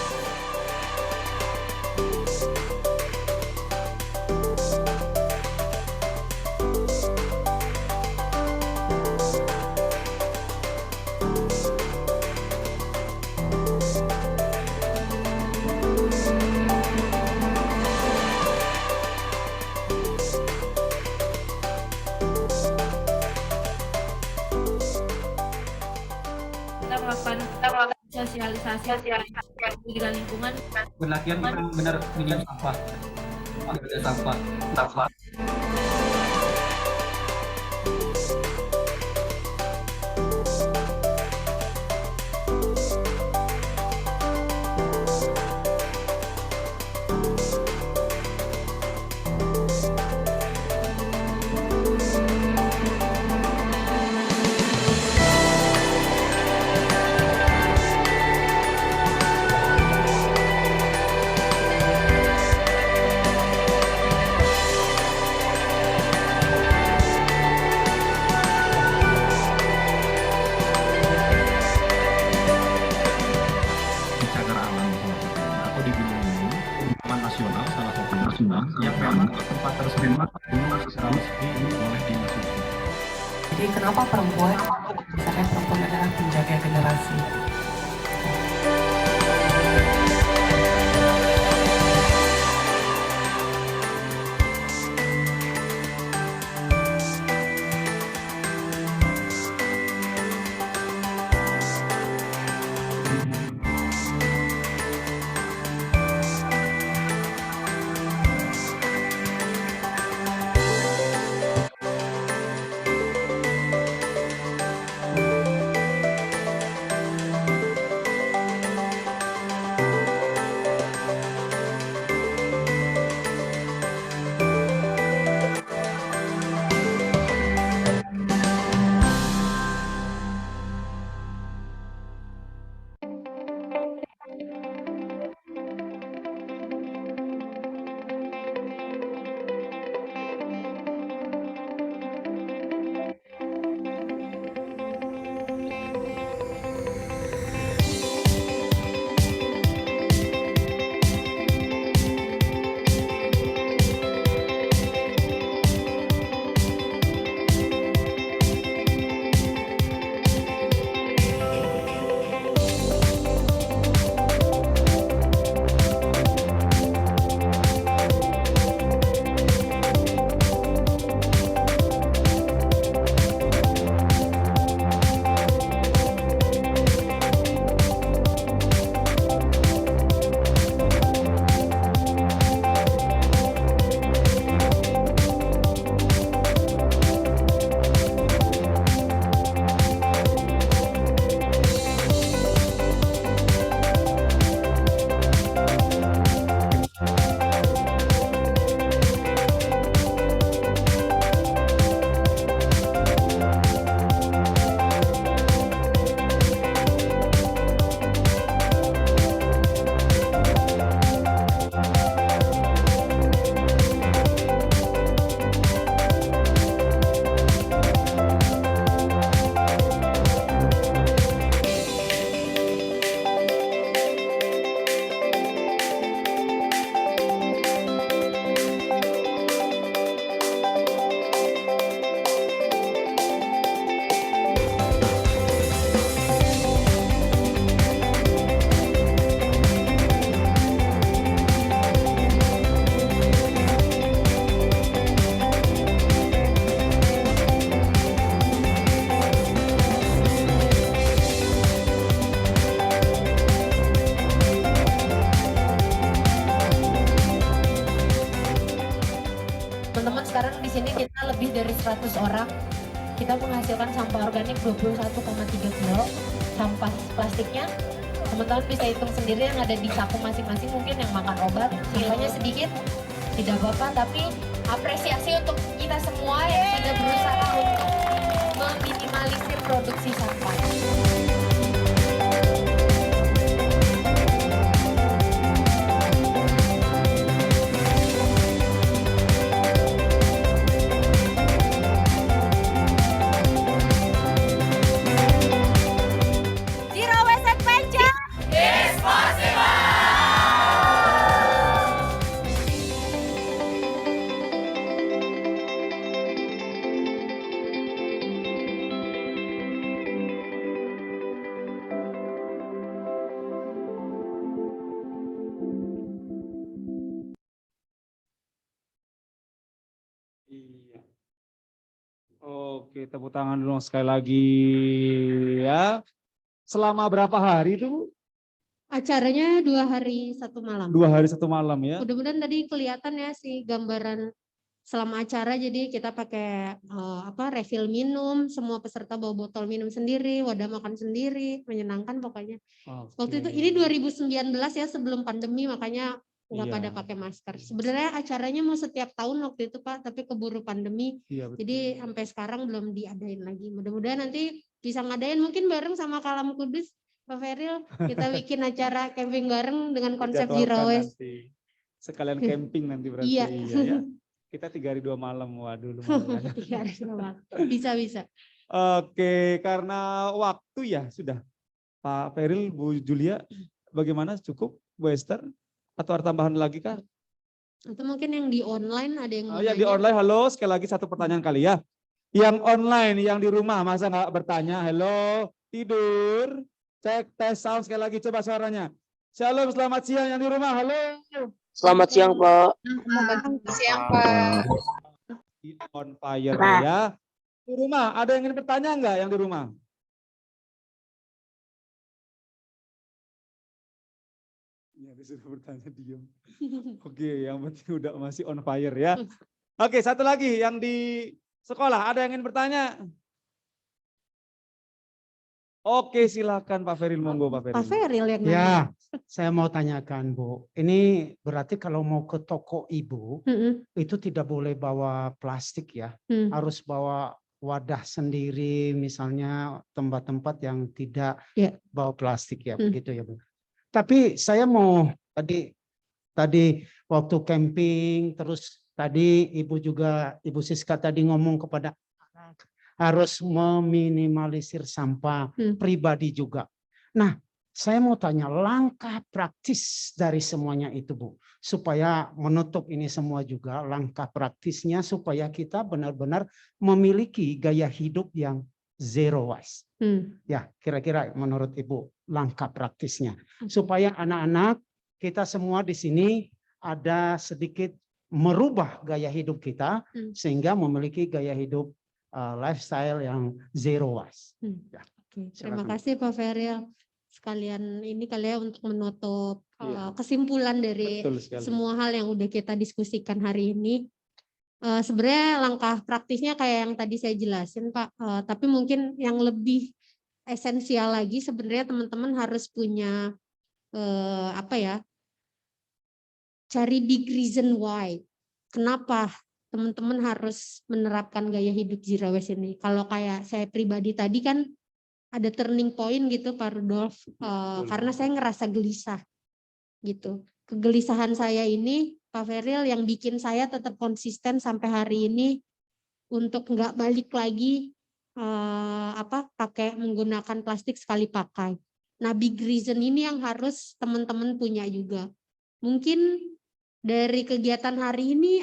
Kita melakukan sosialisasi pendidikan lingkungan. Pendakian benar minim sampah. Ada sampah. yang memang tempat tersebut secara resmi ini boleh dimasuki. Jadi kenapa perempuan? Misalnya perempuan adalah penjaga generasi. Teman-teman, sekarang di sini kita lebih dari 100 orang. Kita menghasilkan sampah organik 21,3 kilo. Sampah plastiknya, teman-teman bisa hitung sendiri yang ada di saku masing-masing. Mungkin yang makan obat, kilonya sedikit, tidak apa-apa. Tapi apresiasi untuk kita semua yang sudah berusaha untuk meminimalisir produksi sampah. Zero Waste Adventure is possible. Iya. Oke, tepuk tangan dulu sekali lagi ya. Selama berapa hari itu, Bu? Acaranya 2 hari 1 malam. 2 hari 1 malam ya. Mudah-mudahan tadi kelihatan ya sih gambaran selama acara. Jadi kita pakai refill minum, semua peserta bawa botol minum sendiri, wadah makan sendiri, menyenangkan pokoknya. Waktu itu ini 2019 ya, sebelum pandemi, makanya nggak Iya. pada pakai masker. Sebenarnya acaranya mau setiap tahun waktu itu Pak, tapi keburu pandemi. Iya, betul. Jadi sampai sekarang belum diadain lagi. Mudah-mudahan nanti bisa ngadain mungkin bareng sama Kalam Kudus, Pak Feril. Kita bikin acara camping bareng dengan konsep Zero Dijadwalkan Waste. nanti. Sekalian camping nanti berarti. Iya. Ya. Kita 3 hari 2 malam. Waduh, lumayan. Bisa. Oke, karena waktu ya sudah. Pak Feril, Bu Julia, bagaimana, cukup Bu Esther? Atau ada tambahan lagi kah? Atau mungkin yang di online ada yang mau Yang di nanya? online, halo, sekali lagi 1 pertanyaan kali ya. Yang online, yang di rumah, masa nggak bertanya? Halo, tidur, cek tes sound sekali lagi, coba suaranya. Shalom, selamat siang yang di rumah, halo. Selamat siang, Pak. Selamat siang, Pak. On fire ya. Di rumah, ada yang ingin bertanya nggak yang di rumah? Ya, disuruh bertanya diam. Oke, yang penting udah masih on fire ya. Oke, satu lagi yang di sekolah, ada yang ingin bertanya? Oke, silakan Pak Feril, monggo Pak Feril. Pak Feril yang Ya, nanya. saya mau tanyakan Bu. Ini berarti kalau mau ke toko Ibu, itu tidak boleh bawa plastik ya. Harus bawa wadah sendiri, misalnya tempat-tempat yang tidak bawa plastik ya, begitu ya Bu. Tapi saya mau tadi waktu camping, terus tadi Ibu Siska tadi ngomong kepada anak harus meminimalisir sampah pribadi juga. Nah, saya mau tanya langkah praktis dari semuanya itu Bu, supaya menutup ini semua juga, langkah praktisnya supaya kita benar-benar memiliki gaya hidup yang zero waste. Ya, kira-kira menurut Ibu langkah praktisnya supaya anak-anak kita semua di sini ada sedikit merubah gaya hidup kita sehingga memiliki gaya hidup lifestyle yang zero waste. Ya. Oke, terima kasih Pak Feril. Sekalian ini kali ya untuk menutup kesimpulan dari semua hal yang udah kita diskusikan hari ini. Sebenarnya langkah praktisnya kayak yang tadi saya jelasin Pak, tapi mungkin yang lebih esensial lagi sebenarnya teman-teman harus punya cari big reason why. Kenapa teman-teman harus menerapkan gaya hidup zero waste ini? Kalau kayak saya pribadi tadi kan ada turning point gitu Pak Rudolf, karena saya ngerasa gelisah gitu. Kegelisahan saya ini Pak Feril yang bikin saya tetap konsisten sampai hari ini untuk nggak balik lagi pakai menggunakan plastik sekali pakai. Nah, big reason ini yang harus teman-teman punya juga. Mungkin dari kegiatan hari ini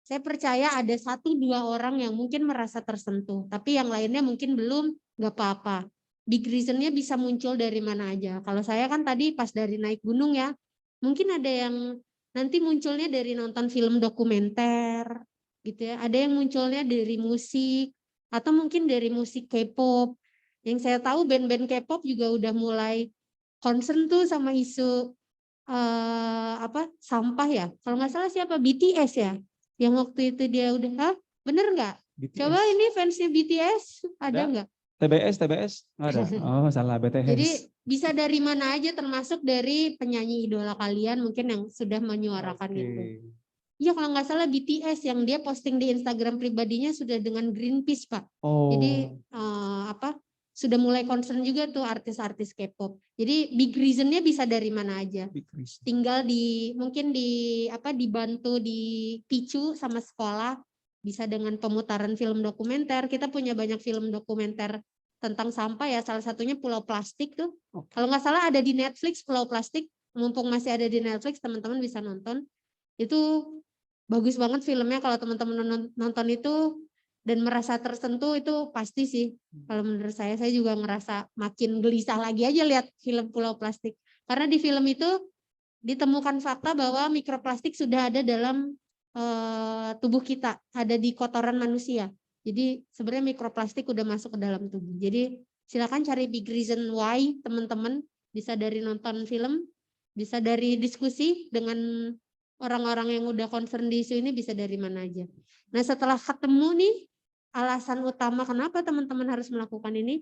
saya percaya ada 1-2 orang yang mungkin merasa tersentuh, tapi yang lainnya mungkin belum, nggak apa-apa. Big reason-nya bisa muncul dari mana aja. Kalau saya kan tadi pas dari naik gunung ya, mungkin ada yang nanti munculnya dari nonton film dokumenter gitu ya. Ada yang munculnya dari musik atau mungkin dari musik K-pop. Yang saya tahu band-band K-pop juga udah mulai concern tuh sama isu sampah ya. Kalau nggak salah siapa BTS ya. Yang waktu itu dia udah bener nggak? Coba ini fansnya BTS ada nggak? TBS nggak ada. Oh, salah BTS. Jadi bisa dari mana aja termasuk dari penyanyi idola kalian mungkin yang sudah menyuarakan itu. Iya kalau nggak salah BTS yang dia posting di Instagram pribadinya sudah dengan Greenpeace Pak. Oh. Jadi sudah mulai concern juga tuh artis-artis K-pop. Jadi big reasonnya bisa dari mana aja. Tinggal mungkin dibantu dipicu sama sekolah, bisa dengan pemutaran film dokumenter. Kita punya banyak film dokumenter tentang sampah ya. Salah satunya Pulau Plastik tuh. Kalau nggak salah ada di Netflix Pulau Plastik. Mumpung masih ada di Netflix, teman-teman bisa nonton. Itu bagus banget filmnya kalau teman-teman nonton itu dan merasa tersentuh itu pasti sih. Kalau menurut saya juga ngerasa makin gelisah lagi aja lihat film Pulau Plastik. Karena di film itu ditemukan fakta bahwa mikroplastik sudah ada dalam tubuh kita, ada di kotoran manusia. Jadi sebenarnya mikroplastik udah masuk ke dalam tubuh. Jadi silakan cari big reason why teman-teman, bisa dari nonton film, bisa dari diskusi dengan orang-orang yang udah concern di isu ini, bisa dari mana aja. Nah setelah ketemu nih alasan utama kenapa teman-teman harus melakukan ini,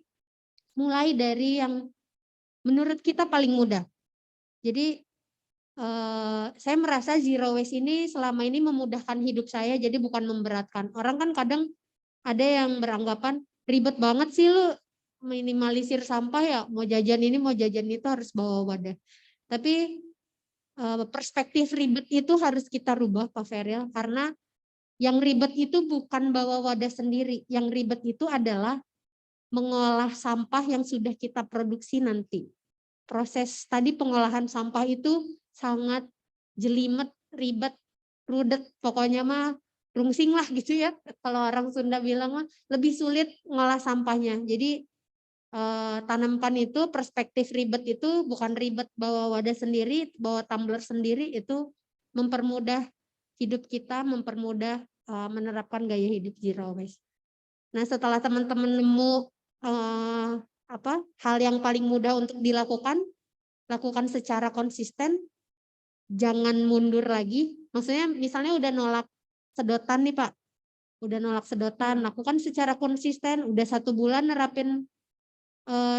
mulai dari yang menurut kita paling mudah. Jadi saya merasa zero waste ini selama ini memudahkan hidup saya, jadi bukan memberatkan. Orang kan kadang ada yang beranggapan ribet banget sih lu minimalisir sampah ya, mau jajan ini mau jajan itu harus bawa wadah. Tapi perspektif ribet itu harus kita rubah Pak Feril, karena yang ribet itu bukan bawa wadah sendiri, yang ribet itu adalah mengolah sampah yang sudah kita produksi nanti. Proses tadi pengolahan sampah itu sangat jelimet, ribet, rudet, pokoknya mah rungsing lah gitu ya. Kalau orang Sunda bilang mah lebih sulit ngolah sampahnya. Jadi tanamkan itu perspektif ribet itu bukan ribet bawa wadah sendiri, bawa tumbler sendiri, itu mempermudah hidup kita, mempermudah menerapkan gaya hidup zero waste. Nah setelah teman-teman nemu hal yang paling mudah untuk dilakukan, lakukan secara konsisten, jangan mundur lagi. Maksudnya misalnya udah nolak sedotan nih Pak, udah nolak sedotan, lakukan secara konsisten, udah 1 bulan nerapin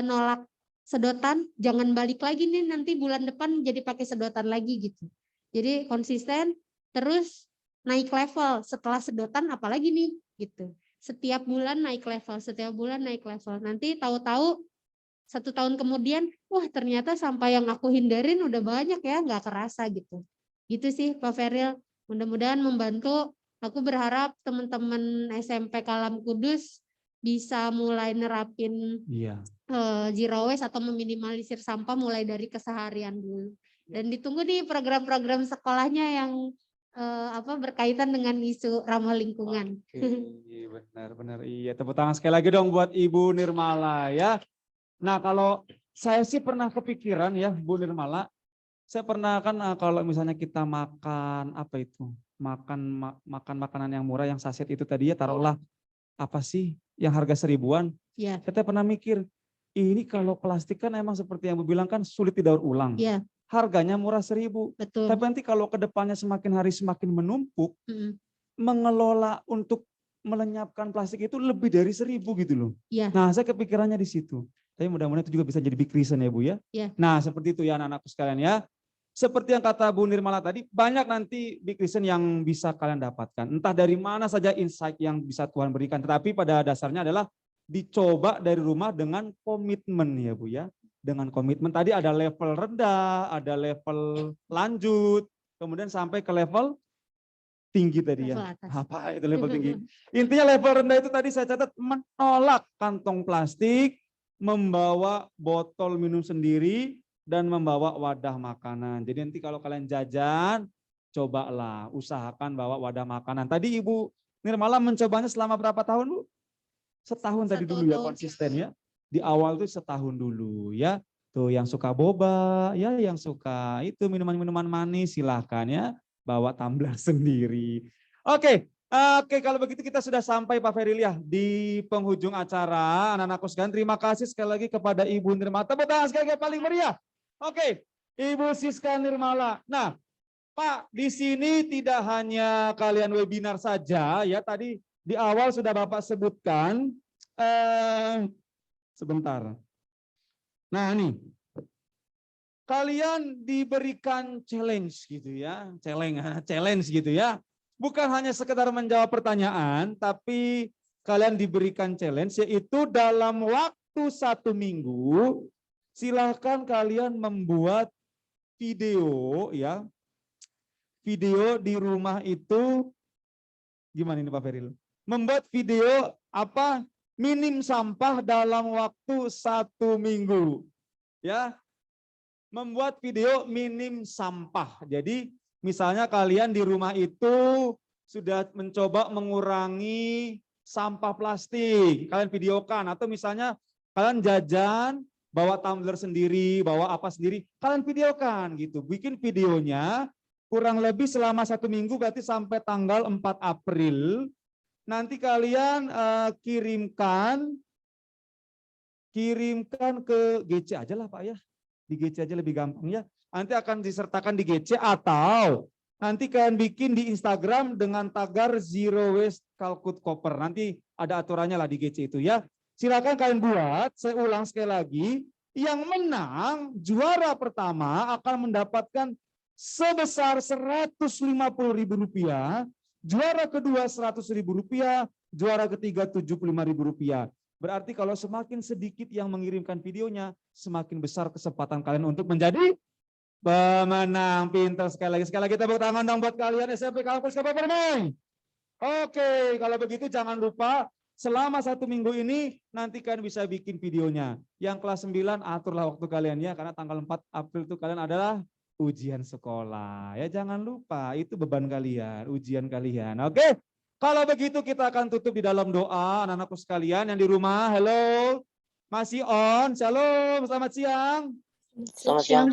nolak sedotan, jangan balik lagi nih nanti bulan depan jadi pakai sedotan lagi gitu. Jadi konsisten, terus naik level setelah sedotan apalagi nih gitu. Setiap bulan naik level, setiap bulan naik level. Nanti tahu-tahu 1 tahun kemudian, wah ternyata sampah yang aku hindarin udah banyak ya, nggak kerasa gitu. Gitu sih Pak Feril, mudah-mudahan membantu. Aku berharap teman-teman SMP Kalam Kudus bisa mulai nerapin zero waste atau meminimalisir sampah mulai dari keseharian dulu. Dan ditunggu nih program-program sekolahnya yang berkaitan dengan isu ramah lingkungan. Benar-benar iya. Tepuk tangan sekali lagi dong buat Ibu Nirmala ya. Nah kalau saya sih pernah kepikiran ya Bu Nirmala, saya pernah kan kalau misalnya kita makan makan makanan yang murah yang saset itu tadi ya, taruhlah apa sih yang harga 1000-an. Ya. Saya pernah mikir, ini kalau plastik kan emang seperti yang Bu bilang kan sulit didaur ulang. Ya. Harganya murah 1000. Betul. Tapi nanti kalau ke depannya semakin hari semakin menumpuk, mengelola untuk melenyapkan plastik itu lebih dari 1000 gitu loh. Ya. Nah saya kepikirannya di situ. Tapi mudah-mudahan itu juga bisa jadi big reason ya Bu ya. Ya. Nah seperti itu ya anak-anakku sekalian ya. Seperti yang kata Bu Nirmala tadi, banyak nanti big reason yang bisa kalian dapatkan. Entah dari mana saja insight yang bisa Tuhan berikan. Tetapi pada dasarnya adalah dicoba dari rumah dengan komitmen ya Bu ya. Dengan komitmen tadi ada level rendah, ada level lanjut, kemudian sampai ke level tinggi tadi ya. Apa itu level tinggi? Intinya level rendah itu tadi saya catat menolak kantong plastik, membawa botol minum sendiri, dan membawa wadah makanan. Jadi nanti kalau kalian jajan, cobalah usahakan bawa wadah makanan. Tadi Ibu Nirmala mencobanya selama berapa tahun Bu? Setahun tadi dulu ya konsisten ya. Di awal tuh setahun dulu ya. Tuh yang suka boba, ya yang suka itu minuman-minuman manis silahkan ya. Bawa tumbler sendiri. Oke, kalau begitu kita sudah sampai Pak Feril ya di penghujung acara. Anak-anakku sekalian terima kasih sekali lagi kepada Ibu Nirmala. Tepuk tangan sekali lagi paling meriah. Oke, Ibu Siska Nirmala. Nah, Pak, di sini tidak hanya kalian webinar saja ya. Tadi di awal sudah Bapak sebutkan. Sebentar. Nah, nih. Kalian diberikan challenge gitu ya. Challenge gitu ya. bukan hanya sekedar menjawab pertanyaan, tapi kalian diberikan challenge, yaitu dalam waktu 1 minggu, silahkan kalian membuat video, ya. Video di rumah itu, gimana ini Pak Feril? Membuat video apa? Minim sampah dalam waktu 1 minggu. Ya, membuat video minim sampah. Jadi misalnya kalian di rumah itu sudah mencoba mengurangi sampah plastik, kalian videokan. Atau misalnya kalian jajan, bawa tumbler sendiri, bawa apa sendiri, kalian videokan gitu. Bikin videonya kurang lebih selama 1 minggu, berarti sampai tanggal 4 April. Nanti kalian kirimkan ke GC aja lah Pak ya. Di GC aja lebih gampang ya. Nanti akan disertakan di GC, atau nanti kalian bikin di Instagram dengan tagar Zero Waste Calcut Koper. Nanti ada aturannya lah di GC itu ya. Silakan kalian buat. Saya ulang sekali lagi. Yang menang, juara pertama akan mendapatkan sebesar Rp150.000, juara kedua Rp100.000, juara ketiga Rp75.000. Berarti kalau semakin sedikit yang mengirimkan videonya, semakin besar kesempatan kalian untuk menjadi pemenang. Pintar sekali lagi tepuk tangan dong buat kalian SMP Kampus Kabupaten Permai. Oke, kalau begitu jangan lupa selama 1 minggu ini nanti kalian bisa bikin videonya. Yang kelas 9 aturlah waktu kalian ya, karena tanggal 4 April itu kalian adalah ujian sekolah. Ya jangan lupa, itu beban kalian, ujian kalian. Oke, kalau begitu kita akan tutup di dalam doa. Anak-anakku sekalian yang di rumah, halo, masih on, shalom, selamat siang. Selamat siang,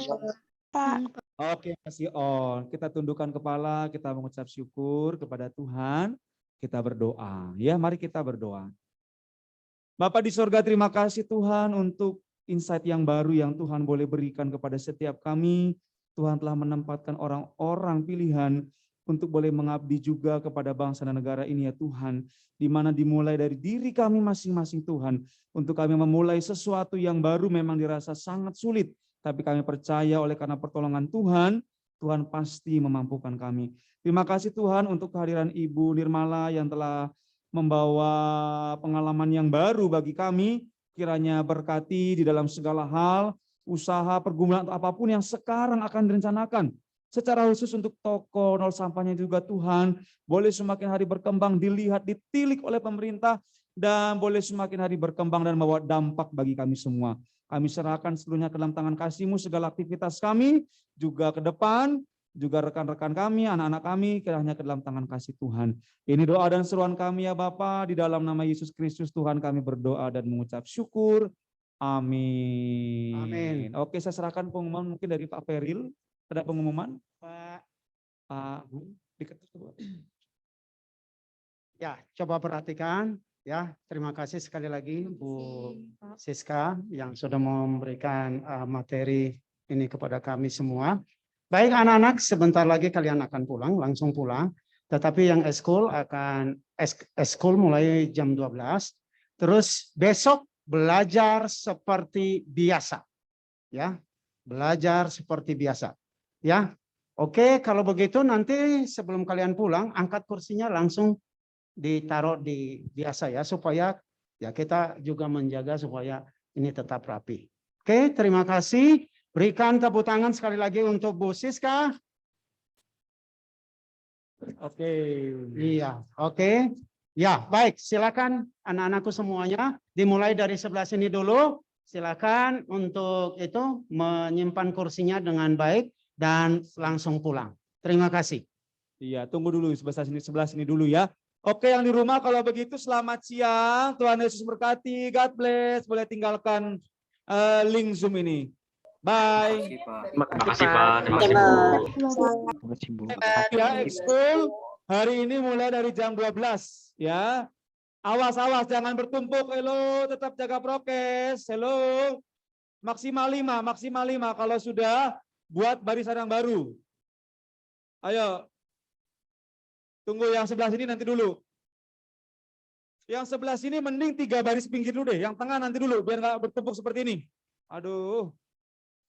Pak. Oke, masih on. Kita tundukkan kepala, kita mengucap syukur kepada Tuhan, kita berdoa. Ya, mari kita berdoa. Bapa di sorga, terima kasih Tuhan untuk insight yang baru yang Tuhan boleh berikan kepada setiap kami. Tuhan telah menempatkan orang-orang pilihan untuk boleh mengabdi juga kepada bangsa dan negara ini ya Tuhan. Di mana dimulai dari diri kami masing-masing Tuhan. Untuk kami memulai sesuatu yang baru memang dirasa sangat sulit. Tapi kami percaya oleh karena pertolongan Tuhan, Tuhan pasti memampukan kami. Terima kasih Tuhan untuk kehadiran Ibu Nirmala yang telah membawa pengalaman yang baru bagi kami. Kiranya berkati di dalam segala hal, usaha, pergumulan atau apapun yang sekarang akan direncanakan. Secara khusus untuk toko nol sampahnya juga Tuhan, boleh semakin hari berkembang, dilihat, ditilik oleh pemerintah, dan boleh semakin hari berkembang dan membawa dampak bagi kami semua. Kami serahkan seluruhnya ke dalam tangan kasih-Mu, segala aktivitas kami, juga ke depan, juga rekan-rekan kami, anak-anak kami, kiranya ke dalam tangan kasih Tuhan. Ini doa dan seruan kami ya Bapa, di dalam nama Yesus Kristus Tuhan kami berdoa dan mengucap syukur. Amin. Amin. Oke, saya serahkan pengumuman mungkin dari Pak Feril. Ada pengumuman? Pak, diketuk. Ya, coba perhatikan. Ya, terima kasih sekali lagi Bu Siska yang sudah memberikan materi ini kepada kami semua. Baik anak-anak, sebentar lagi kalian akan pulang, langsung pulang. Tetapi yang eskul akan eskul mulai jam 12. Terus besok belajar seperti biasa. Ya, belajar seperti biasa. Ya. Oke, kalau begitu nanti sebelum kalian pulang, angkat kursinya langsung ditaruh di biasa ya, supaya ya kita juga menjaga supaya ini tetap rapi. Oke, terima kasih. Berikan tepuk tangan sekali lagi untuk Bu Siska. Oke. Iya, oke. Ya, baik. Silakan anak-anakku semuanya. Dimulai dari sebelah sini dulu. Silakan untuk itu menyimpan kursinya dengan baik dan langsung pulang. Terima kasih. Iya, tunggu dulu sebelah sini dulu ya. Oke, yang di rumah kalau begitu selamat siang. Tuhan Yesus berkati. God bless. Boleh tinggalkan link Zoom ini. Bye. Terima kasih Pak. Terima kasih Bu. Ya, ekskul hari ini mulai dari jam 12 ya. Awas jangan bertumpuk. Hello, tetap jaga prokes. Hello. Maksimal 5. Kalau sudah buat barisan yang baru. Ayo. Tunggu yang sebelah sini nanti dulu. Yang sebelah sini mending 3 baris pinggir dulu deh. Yang tengah nanti dulu biar nggak bertumpuk seperti ini. Aduh.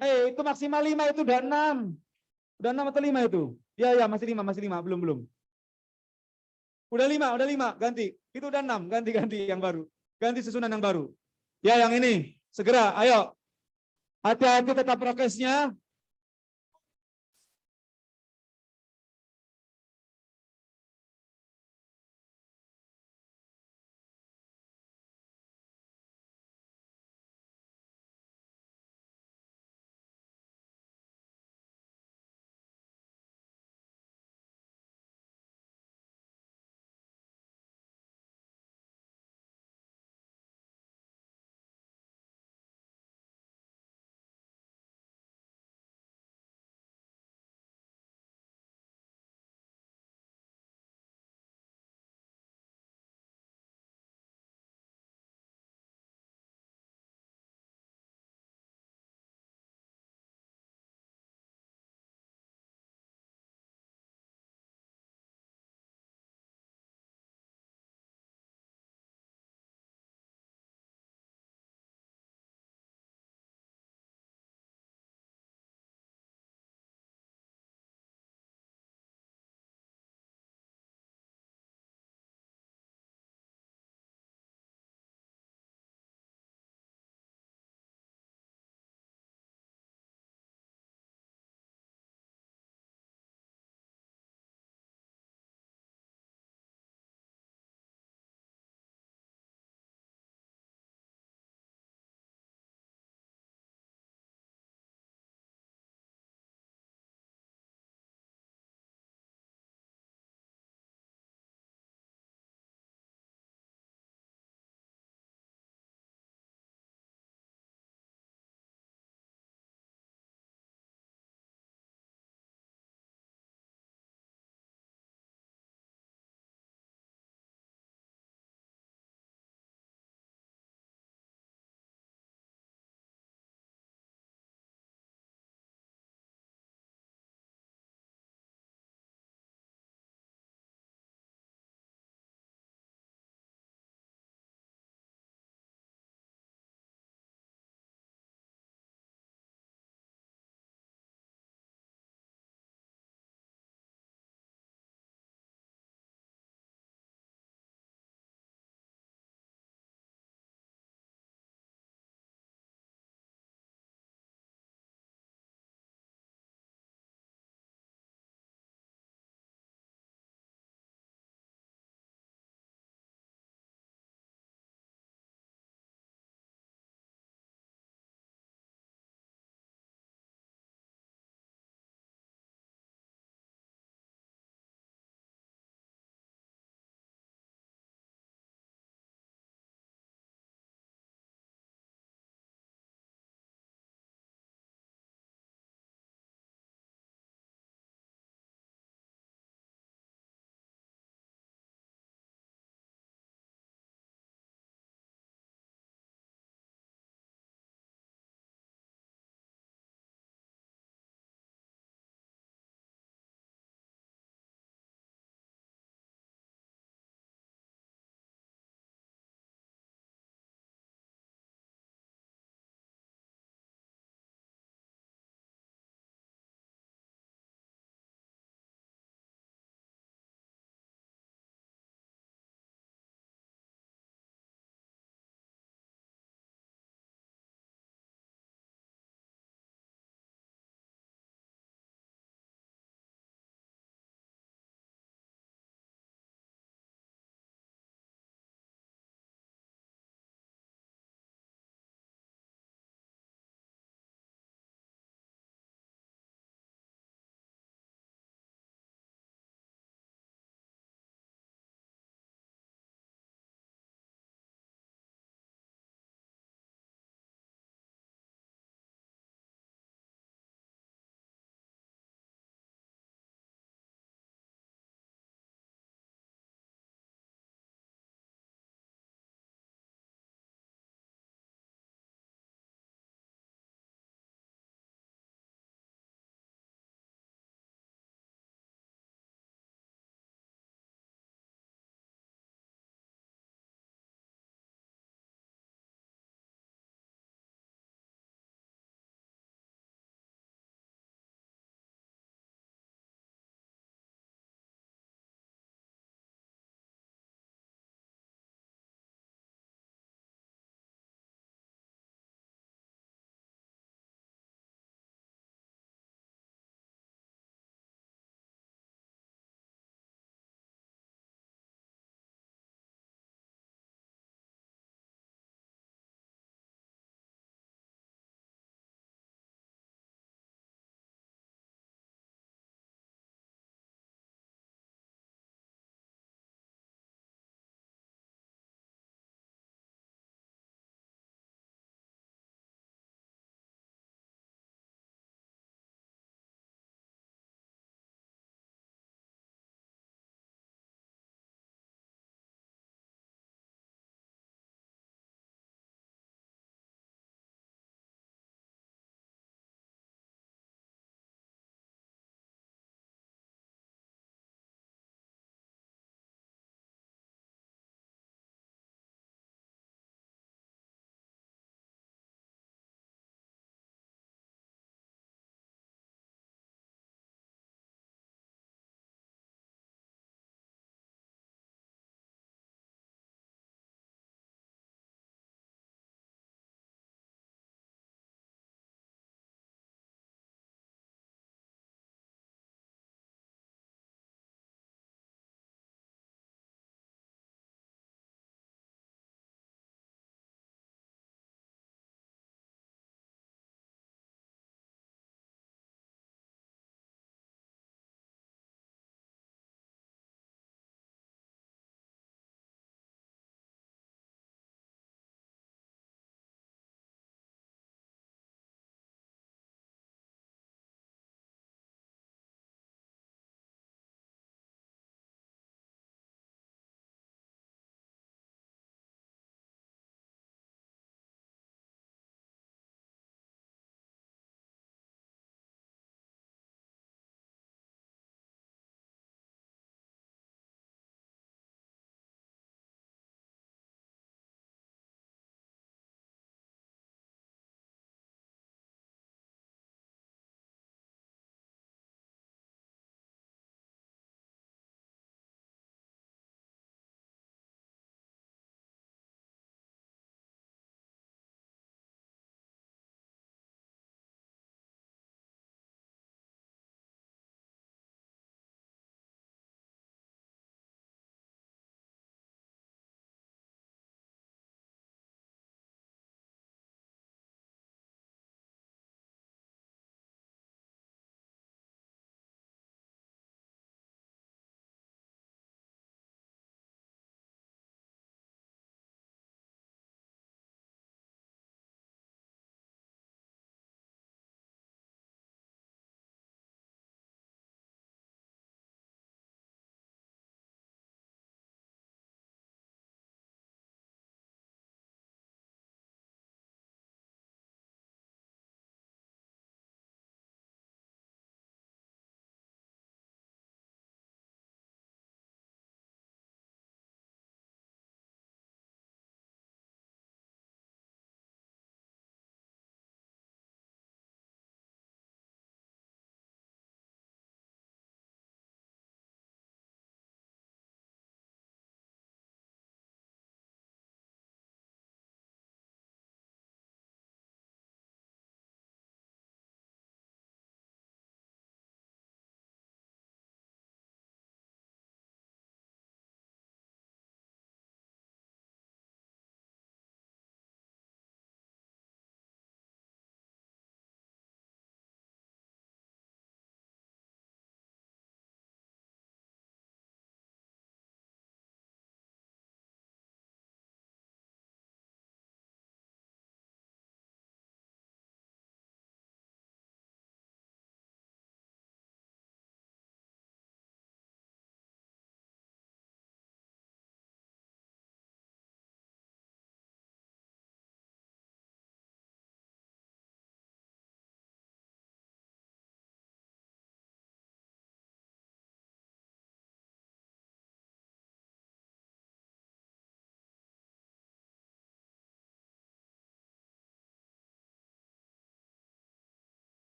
Itu maksimal 5 itu udah 6. Udah 6 atau 5 itu? Ya masih 5 belum. Udah 5, ganti. Itu udah 6, ganti yang baru. Ganti susunan yang baru. Ya yang ini, segera, ayo. Hati-hati tetap prokesnya.